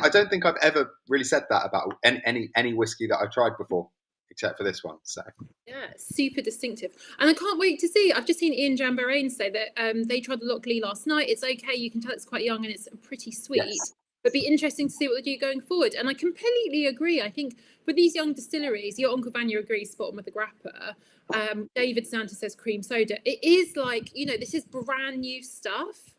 I don't think I've ever really said that about any whiskey that I've tried before, except for this one. So yeah, super distinctive, and I can't wait to see. I've just seen Ian Jambarain say that they tried the Lochlea last night. It's okay, you can tell it's quite young and it's pretty sweet. Yes. But it'd be interesting to see what they do going forward. And I completely agree. I think with these young distilleries, your Uncle Vanya agrees spot on with the grappa. David Santa says cream soda. It is like, this is brand new stuff.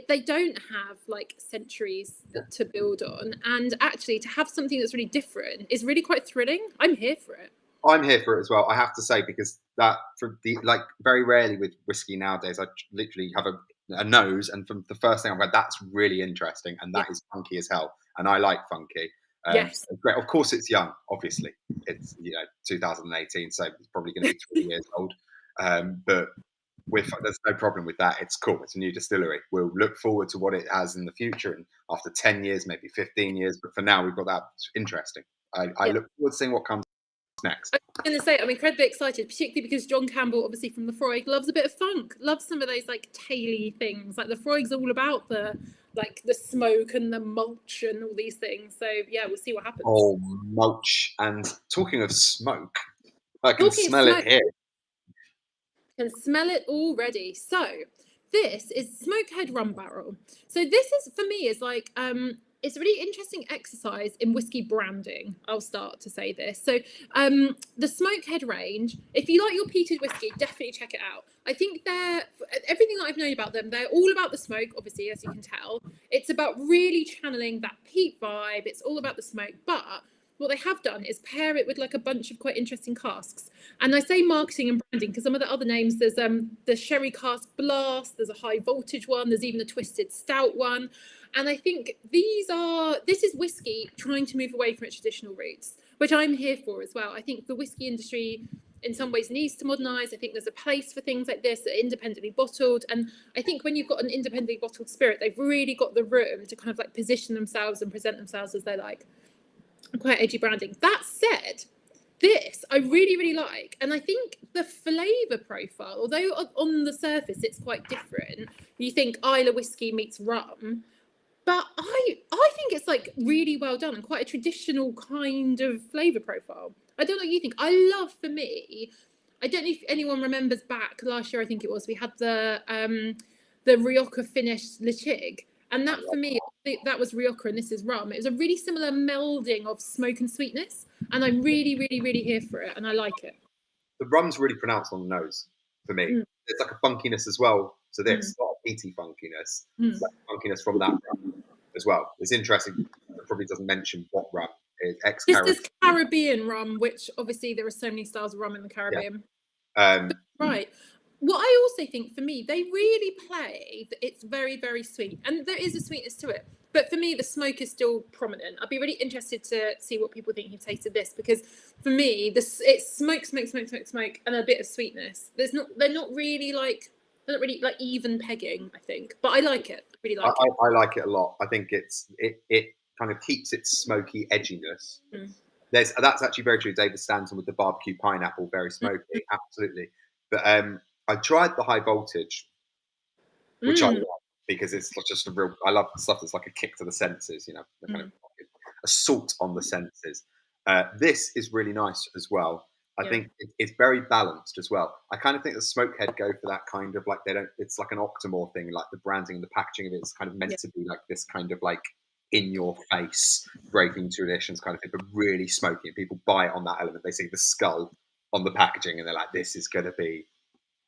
They don't have like centuries to build on, and actually to have something that's really different is really quite thrilling. I'm here for it. I'm here for it as well. I have to say, because that for the like very rarely with whiskey nowadays, I literally have a nose, and from the first thing I've read, that's really interesting, and that is funky as hell, and I like funky. Yes. Great. Of course, it's young. Obviously, it's 2018, so it's probably going to be 3 years old. But there's no problem with that. It's cool. It's a new distillery. We'll look forward to what it has in the future, and after 10 years, maybe 15 years. But for now, we've got that. It's interesting. I look forward to seeing what comes next. I was going to say, I'm incredibly excited, particularly because John Campbell, obviously from Lefroy, loves a bit of funk, loves some of those like taily things. Like Lefroy's all about the smoke and the mulch and all these things. So yeah, we'll see what happens. Oh, mulch! And talking of smoke, I can smell it here. Can smell it already. So this is Smokehead Rum Barrel. So this is, for me, is like it's a really interesting exercise in whiskey branding. I'll start to say this. So the Smokehead range, if you like your peated whiskey, definitely check it out. I think everything that I've known about them, they're all about the smoke, obviously, as you can tell. It's about really channeling that peat vibe. It's all about the smoke. But what they have done is pair it with like a bunch of quite interesting casks. And I say marketing and branding because some of the other names, there's the Sherry Cask Blast, there's a high voltage one, there's even a Twisted Stout one. And I think this is whiskey trying to move away from its traditional roots, which I'm here for as well. I think the whiskey industry in some ways needs to modernise. I think there's a place for things like this that are independently bottled. And I think when you've got an independently bottled spirit, they've really got the room to kind of like position themselves and present themselves as they like. Quite edgy branding. That said, this I really, really like. And I think the flavour profile, although on the surface it's quite different, you think Isla whiskey meets rum, but I think it's like really well done and quite a traditional kind of flavour profile. I don't know what you think. I love, for me, I don't know if anyone remembers back last year, I think it was, we had the Rioja finished Lechig. And that, for me, that was Rioja and this is rum. It was a really similar melding of smoke and sweetness. And I'm really, really, really here for it. And I like it. The rum's really pronounced on the nose for me. There's like a funkiness as well to this, not a peaty funkiness. It's like funkiness from that rum as well. It's interesting. It probably doesn't mention what rum is. This is Caribbean rum, which obviously there are so many styles of rum in the Caribbean. Yeah. Right. What I also think, for me, they really play that it's very, very sweet. And there is a sweetness to it. But for me, the smoke is still prominent. I'd be really interested to see what people think who tasted this. Because for me, it's smoke, and a bit of sweetness. They're not really like even pegging, I think. But I like it. I really like it. I like it a lot. I think it kind of keeps its smoky edginess. That's actually very true. David Stanton with the barbecue pineapple, very smoky. Absolutely. But I tried the high voltage, which I love because it's just I love stuff that's like a kick to the senses, kind of assault on the senses. This is really nice as well. I think it's very balanced as well. I kind of think the Smokehead go for that kind of like it's like an Octomore thing, like the branding and the packaging of it is kind of meant to be like this kind of like in your face, breaking traditions kind of thing, but really smoky. And people buy it on that element. They see the skull on the packaging and they're like, this is going to be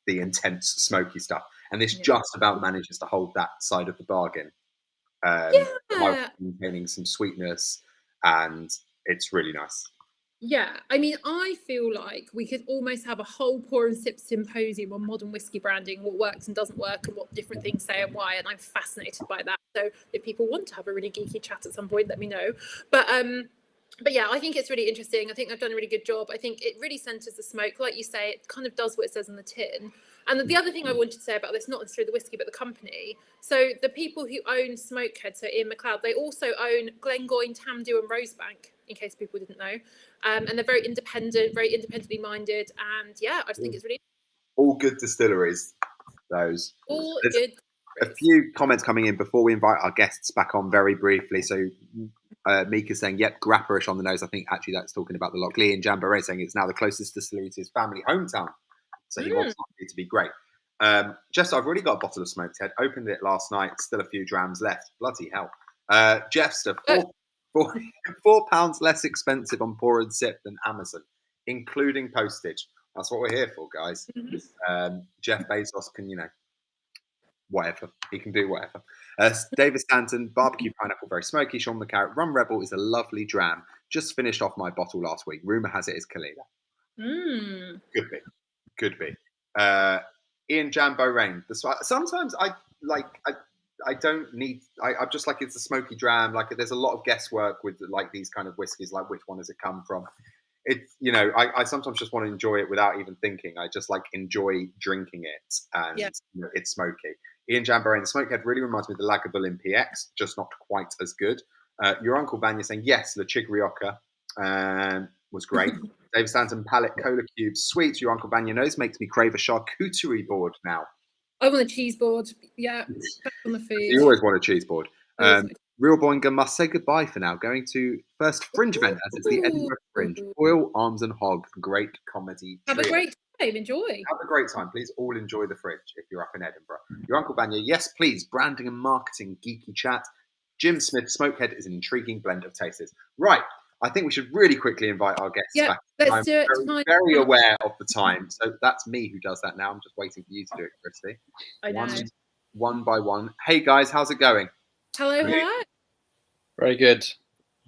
the intense smoky stuff, and this just about manages to hold that side of the bargain while maintaining some sweetness, and it's really nice. Yeah, I mean, I feel like we could almost have a whole pour and sip symposium on modern whiskey branding, what works and doesn't work, and what different things say and why. And I'm fascinated by that. So if people want to have a really geeky chat at some point, let me know. But yeah, I think it's really interesting. I think they've done a really good job. I think it really centres the smoke. Like you say, it kind of does what it says on the tin. And the other thing I wanted to say about this, not necessarily the whiskey, but the company. So the people who own Smokehead, so Ian McLeod, they also own Glengoyne, Tamdhu and Rosebank, in case people didn't know. And they're very independent, very independently minded. And yeah, I just think it's really... All good distilleries, those. All There's good. A few comments coming in before we invite our guests back on very briefly. So Mika saying, yep, grapperish on the nose. I think actually that's talking about the Lochlea, and Jamboree saying it's now the closest distillery to his family hometown. So he wants it to be great. I've already got a bottle of Smokehead. Opened it last night. Still a few drams left. Bloody hell. Jeffster, £4 less expensive on Pour and Sip than Amazon, including postage. That's what we're here for, guys. Jeff Bezos can, whatever. He can do whatever. David Stanton, barbecue pineapple, very smoky. Sean the Carrot, Rum Rebel is a lovely dram. Just finished off my bottle last week. Rumour has it is Kalila. Could be. Ian Jambo Rain. Sometimes I don't need. I'm just like, it's a smoky dram. Like, there's a lot of guesswork with like these kind of whiskies. Like, which one has it come from? It's, you know, I sometimes just want to enjoy it without even thinking. I just like enjoy drinking it, and you know, it's smoky. Ian Jambo Rain, the Smokehead really reminds me of the Lagavulin PX, just not quite as good. Your Uncle Vanya saying yes, the Chigrioca was great. David Stanton, Palette, Cola Cubes, sweets. Your Uncle Vanya knows makes me crave a charcuterie board now. I want a cheese board. Yeah, back on the food. You always want a cheese board. Real Boinga must say goodbye for now. Going to first Fringe event, as it's the Edinburgh Fringe. Oil, Arms and Hog. Great comedy. Have a great time. Enjoy. Have a great time. Please all enjoy the Fringe if you're up in Edinburgh. Your Uncle Vanya, yes, please. Branding and marketing, geeky chat. Jim Smith, Smokehead is an intriguing blend of tastes. Right. I think we should really quickly invite our guests back. Let's do it. I'm very aware of the time. So that's me who does that now. I'm just waiting for you to do it, Christy. I know. One by one. Hey, guys, how's it going? Hello. Very good.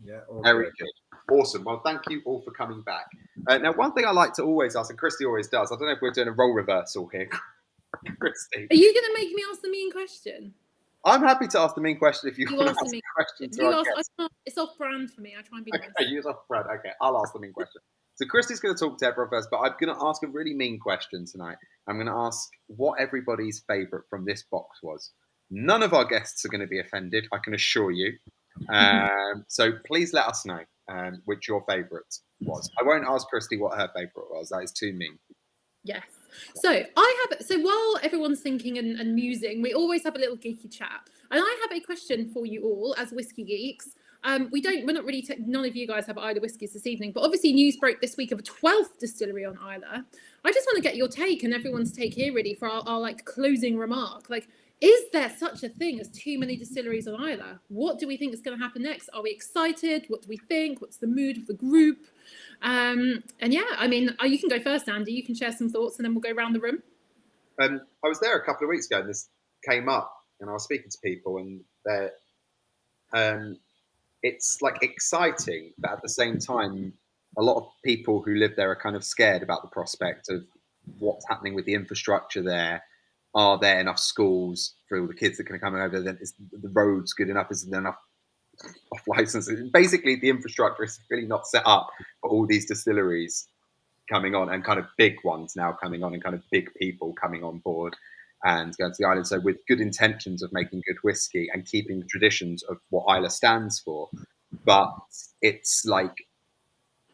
Yeah. Very good. Awesome. Well, thank you all for coming back. Now, one thing I like to always ask, and Christy always does, I don't know if we're doing a role reversal here, Christy. Are you going to make me ask the mean question? I'm happy to ask the mean question if you want to ask the question. It's off brand for me. I try and be nice. Okay, use off brand. Okay, I'll ask the mean question. So Christy's going to talk to everyone first, but I'm going to ask a really mean question tonight. I'm going to ask what everybody's favourite from this box was. None of our guests are going to be offended, I can assure you. So please let us know which your favourite was. I won't ask Christy what her favourite was. That is too mean. Yes. So while everyone's thinking and musing, we always have a little geeky chat. And I have a question for you all as whiskey geeks. We're not really, none of you guys have Islay whiskies this evening, but obviously news broke this week of a 12th distillery on Islay. I just want to get your take and everyone's take here really for our like closing remark. Like, is there such a thing as too many distilleries on Islay? What do we think is going to happen next? Are we excited? What do we think? What's the mood of the group? And yeah, I mean, you can go first, Andy. You can share some thoughts and then we'll go around the room. I was there a couple of weeks ago and this came up and I was speaking to people and it's like exciting, but at the same time, a lot of people who live there are kind of scared about the prospect of what's happening with the infrastructure there. Are there enough schools for all the kids that can come over? Then is the roads good enough? Is there enough off licenses? Basically, the infrastructure is really not set up for all these distilleries coming on and kind of big ones now coming on and kind of big people coming on board and going to the island. So with good intentions of making good whiskey and keeping the traditions of what Islay stands for, but it's like,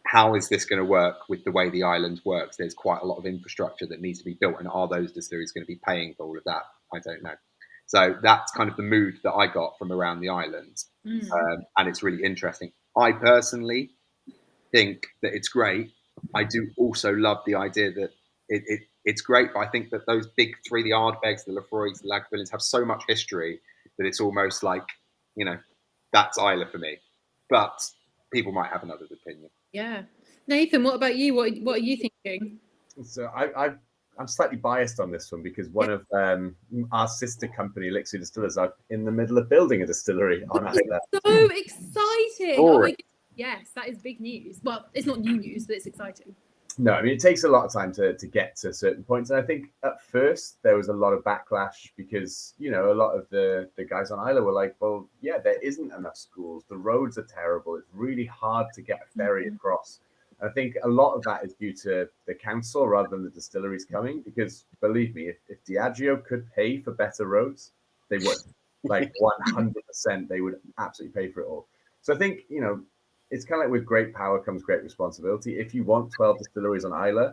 how is this going to work with the way the island works? There's quite a lot of infrastructure that needs to be built, and are those distilleries going to be paying for all of that? I don't know. So that's kind of the mood that I got from around the island, and it's really interesting. I personally think that it's great. I do also love the idea that it's great, but I think that those big three, the Ardbegs, the Lafroigs, the Lagavulins, have so much history that it's almost like, you know, that's Islay for me. But people might have another opinion. Yeah. Nathan, what about you? What are you thinking? So I'm slightly biased on this one because one of our sister company, Elixir Distillers, are in the middle of building a distillery on Islay. So exciting! Oh my God. Yes, that is big news. Well, it's not new news, but it's exciting. No, I mean, it takes a lot of time to get to certain points. And I think at first there was a lot of backlash because, you know, a lot of the guys on Islay were like, well, yeah, there isn't enough schools. The roads are terrible. It's really hard to get a ferry across. I think a lot of that is due to the council rather than the distilleries coming, because believe me, if Diageo could pay for better roads, they would. Like 100%, they would absolutely pay for it all. So I think, you know, it's kind of like with great power comes great responsibility. If you want 12 distilleries on Islay,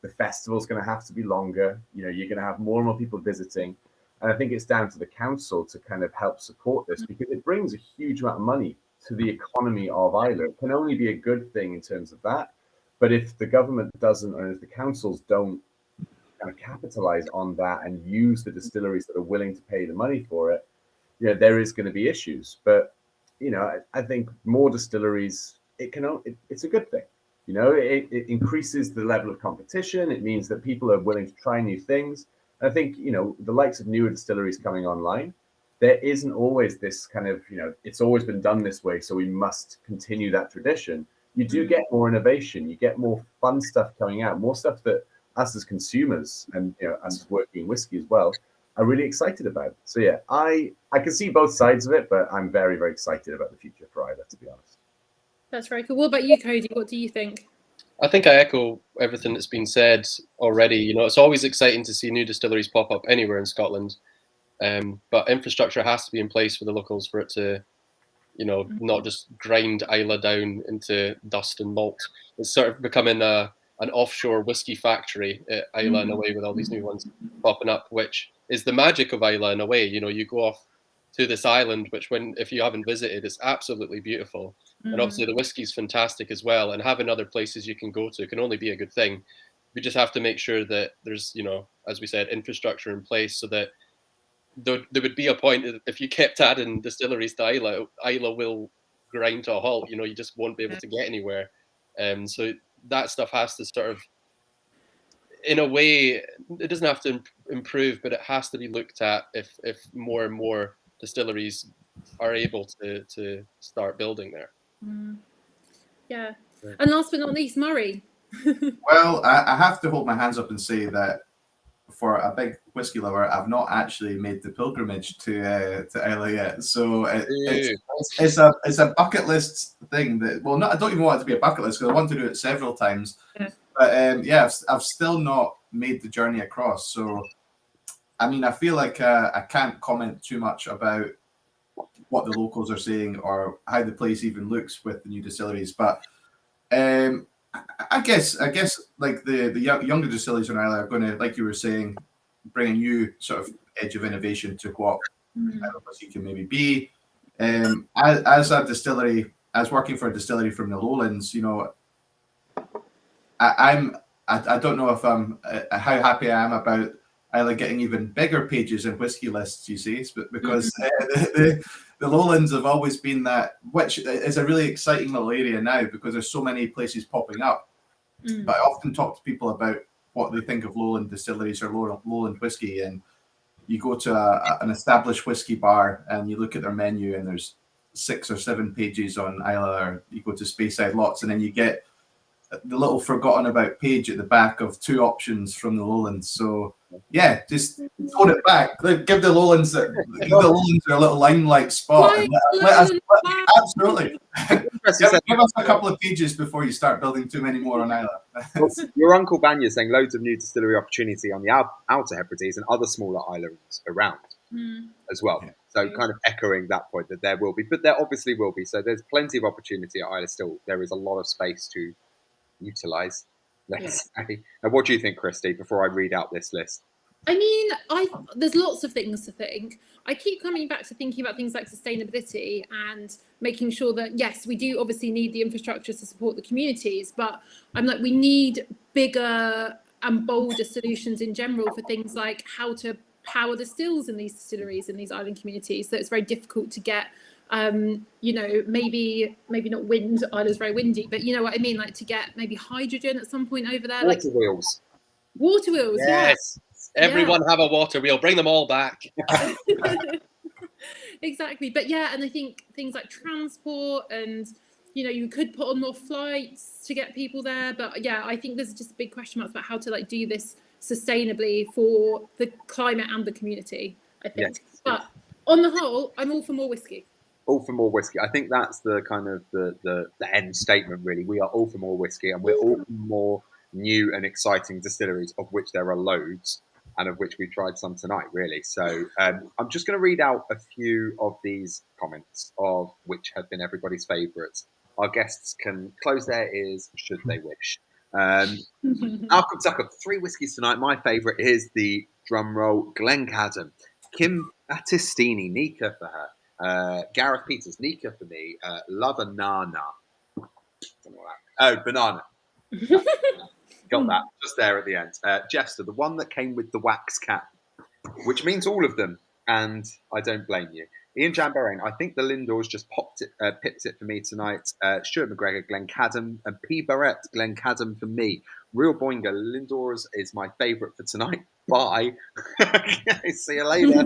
the festival's going to have to be longer. You know, you're going to have more and more people visiting. And I think it's down to the council to kind of help support this because it brings a huge amount of money to the economy of Islay. It can only be a good thing in terms of that. But if the government doesn't, or if the councils don't kind of capitalize on that and use the distilleries that are willing to pay the money for it, you know, there is going to be issues. But you know, I think more distilleries, it's a good thing. You know, it increases the level of competition. It means that people are willing to try new things. And I think, you know, the likes of newer distilleries coming online, there isn't always this kind of, you know, it's always been done this way, so we must continue that tradition. you do get more innovation, you get more fun stuff coming out, more stuff that us as consumers and us working in whiskey as well are really excited about. So yeah, I can see both sides of it, but I'm very, very excited about the future for Islay, to be honest. That's very cool. What about you, Cody? What do you think? I think I echo everything that's been said already. It's always exciting to see new distilleries pop up anywhere in Scotland, but infrastructure has to be in place for the locals for it to, not just grind Islay down into dust and malt. It's sort of becoming an offshore whiskey factory at Islay in a way, with all these new ones popping up, which is the magic of Islay in a way. You go off to this island, which if you haven't visited, it's absolutely beautiful. And obviously the whiskey's fantastic as well. And having other places you can go to can only be a good thing. We just have to make sure that there's, as we said, infrastructure in place so that there would be a point that if you kept adding distilleries to Islay will grind to a halt. You just won't be able to get anywhere. So that stuff has to sort of, in a way, it doesn't have to improve, but it has to be looked at if more and more distilleries are able to start building there. Yeah. And last but not least, Murray. Well, I have to hold my hands up and say that for a big whiskey lover, I've not actually made the pilgrimage to Islay yet. So it's a bucket list thing that, well, I don't even want it to be a bucket list because I want to do it several times. Yeah. But I've still not made the journey across. So, I mean, I feel like I can't comment too much about what the locals are saying or how the place even looks with the new distilleries. But I guess like the younger distilleries in Ireland are going to, like you were saying, bring a new sort of edge of innovation to what whiskey can maybe be. As a distillery, as working for a distillery from the Lowlands, I don't know if I'm how happy I am about Islay getting even bigger pages in whiskey lists, you see, because the Lowlands have always been that, which is a really exciting little area now because there's so many places popping up. But I often talk to people about what they think of Lowland distilleries or Lowland whiskey, and you go to an established whiskey bar and you look at their menu and there's 6 or 7 pages on Islay, or you go to Speyside Lots and then you get the little forgotten about page at the back of 2 options from the Lowlands. So yeah, just tone it back. Give the Lowlands their little limelight spot. Absolutely. Give us a couple of pages before you start building too many more on Islay. Well, your Uncle Banya's saying loads of new distillery opportunity on the Outer Hebrides and other smaller islands around as well. Yeah. So kind of echoing that point that there will be, but there obviously will be. So there's plenty of opportunity at Islay still. There is a lot of space to utilize. Let's say. Now, what do you think, Christy, before I read out this list? I mean, there's lots of things to think. I keep coming back to thinking about things like sustainability and making sure that, yes, we do obviously need the infrastructure to support the communities, but I'm like, we need bigger and bolder solutions in general for things like how to power the stills in these distilleries in these island communities. So it's very difficult to get maybe not wind. Island's very windy, but you know what I mean, like to get maybe hydrogen at some point over there. Water wheels. Water wheels, yes. Everyone have a water wheel. Bring them all back. Exactly. But yeah, and I think things like transport and, you could put on more flights to get people there. But yeah, I think there's just big question marks about how to do this sustainably for the climate and the community, I think. Yes. But on the whole, I'm all for more whiskey. All for more whiskey. I think that's the kind of the end statement, really. We are all for more whiskey and we're all for more new and exciting distilleries, of which there are loads and of which we tried some tonight, really. So I'm just going to read out a few of these comments of which have been everybody's favourites. Our guests can close their ears should they wish. Malcolm Tucker, 3 whiskies tonight. My favourite is the drumroll Glencadam. Kim Battistini, Nikka for her. Gareth Peters, Nikka for me. La Banana. Oh, banana. Got that just there at the end. Jester, the one that came with the wax cap, which means all of them, and I don't blame you. Ian Jambarrain, I think the Lindores just pipped it for me tonight. Stuart McGregor, Glencadam, and P. Barrett, Glencadam for me. Real Boinga, Lindores is my favourite for tonight. Bye. See you later.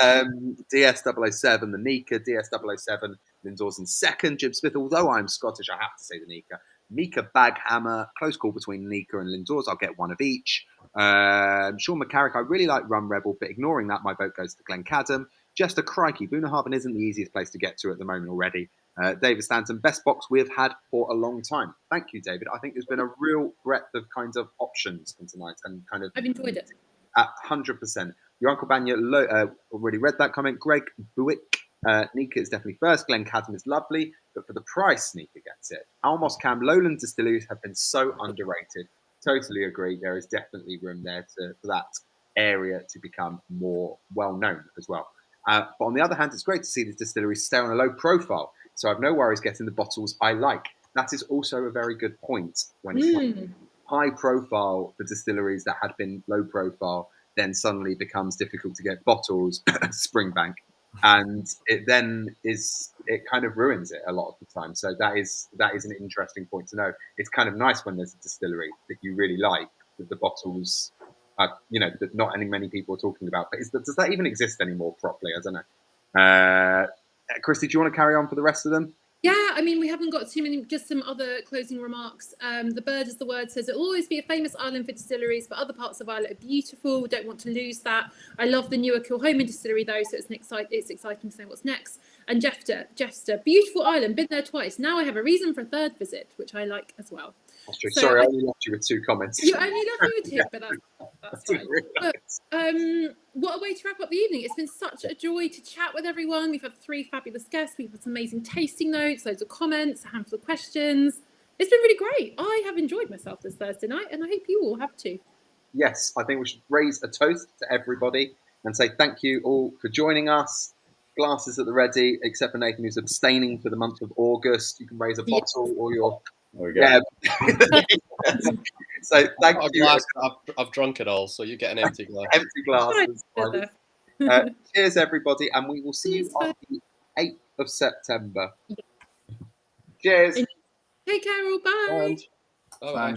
DS007, the Nikka, DS007, Lindores in second. Jim Smith, although I'm Scottish, I have to say the Nikka. Nikka Baghammer, close call between Nikka and Lindores. I'll get one of each. Sean McCarrick, I really like Rum Rebel, but ignoring that, my vote goes to Glencadam. Jester Crikey, Boonaharbin isn't the easiest place to get to at the moment already. David Stanton, best box we've had for a long time. Thank you, David. I think there's been a real breadth of kinds of options in tonight, and kind of I've enjoyed it. 100%. Your Uncle Banya already read that comment. Greg Buick, Nikka is definitely first. Glencadam is lovely, but for the price, Nikka gets it. Almos Cam, Lowland distilleries have been so underrated. Totally agree. There is definitely room there for that area to become more well known as well. But on the other hand, it's great to see these distilleries stay on a low profile. So I've no worries getting the bottles I like. That is also a very good point. When it's high profile, the distilleries that had been low profile then suddenly becomes difficult to get bottles, Springbank. And it kind of ruins it a lot of the time. So that is an interesting point to know. It's kind of nice when there's a distillery that you really like, that the bottles, that not many people are talking about. But does that even exist anymore properly? I don't know. Christy, do you want to carry on for the rest of them? Yeah, I mean, we haven't got too many, just some other closing remarks. The Bird is the Word says, it'll always be a famous island for distilleries, but other parts of Ireland are beautiful. Don't want to lose that. I love the newer Kilhoman distillery, though, so it's exciting to know what's next. And Jeffster, beautiful island, been there twice. Now I have a reason for a third visit, which I like as well. That's true. So sorry, I only left you with 2 comments. You only left me with 2, but that's fine. But, what a way to wrap up the evening. It's been such a joy to chat with everyone. We've had 3 fabulous guests. We've had some amazing tasting notes, loads of comments, a handful of questions. It's been really great. I have enjoyed myself this Thursday night, and I hope you all have too. Yes, I think we should raise a toast to everybody and say thank you all for joining us. Glasses at the ready, except for Nathan, who's abstaining for the month of August. You can raise a bottle or your... There we go. Yeah. So thank you. I've drunk it all, so you get an empty glass. Empty glasses. Cheers, everybody, and we will see you on the 8th of September. Cheers. Take care, all. Bye. Bye.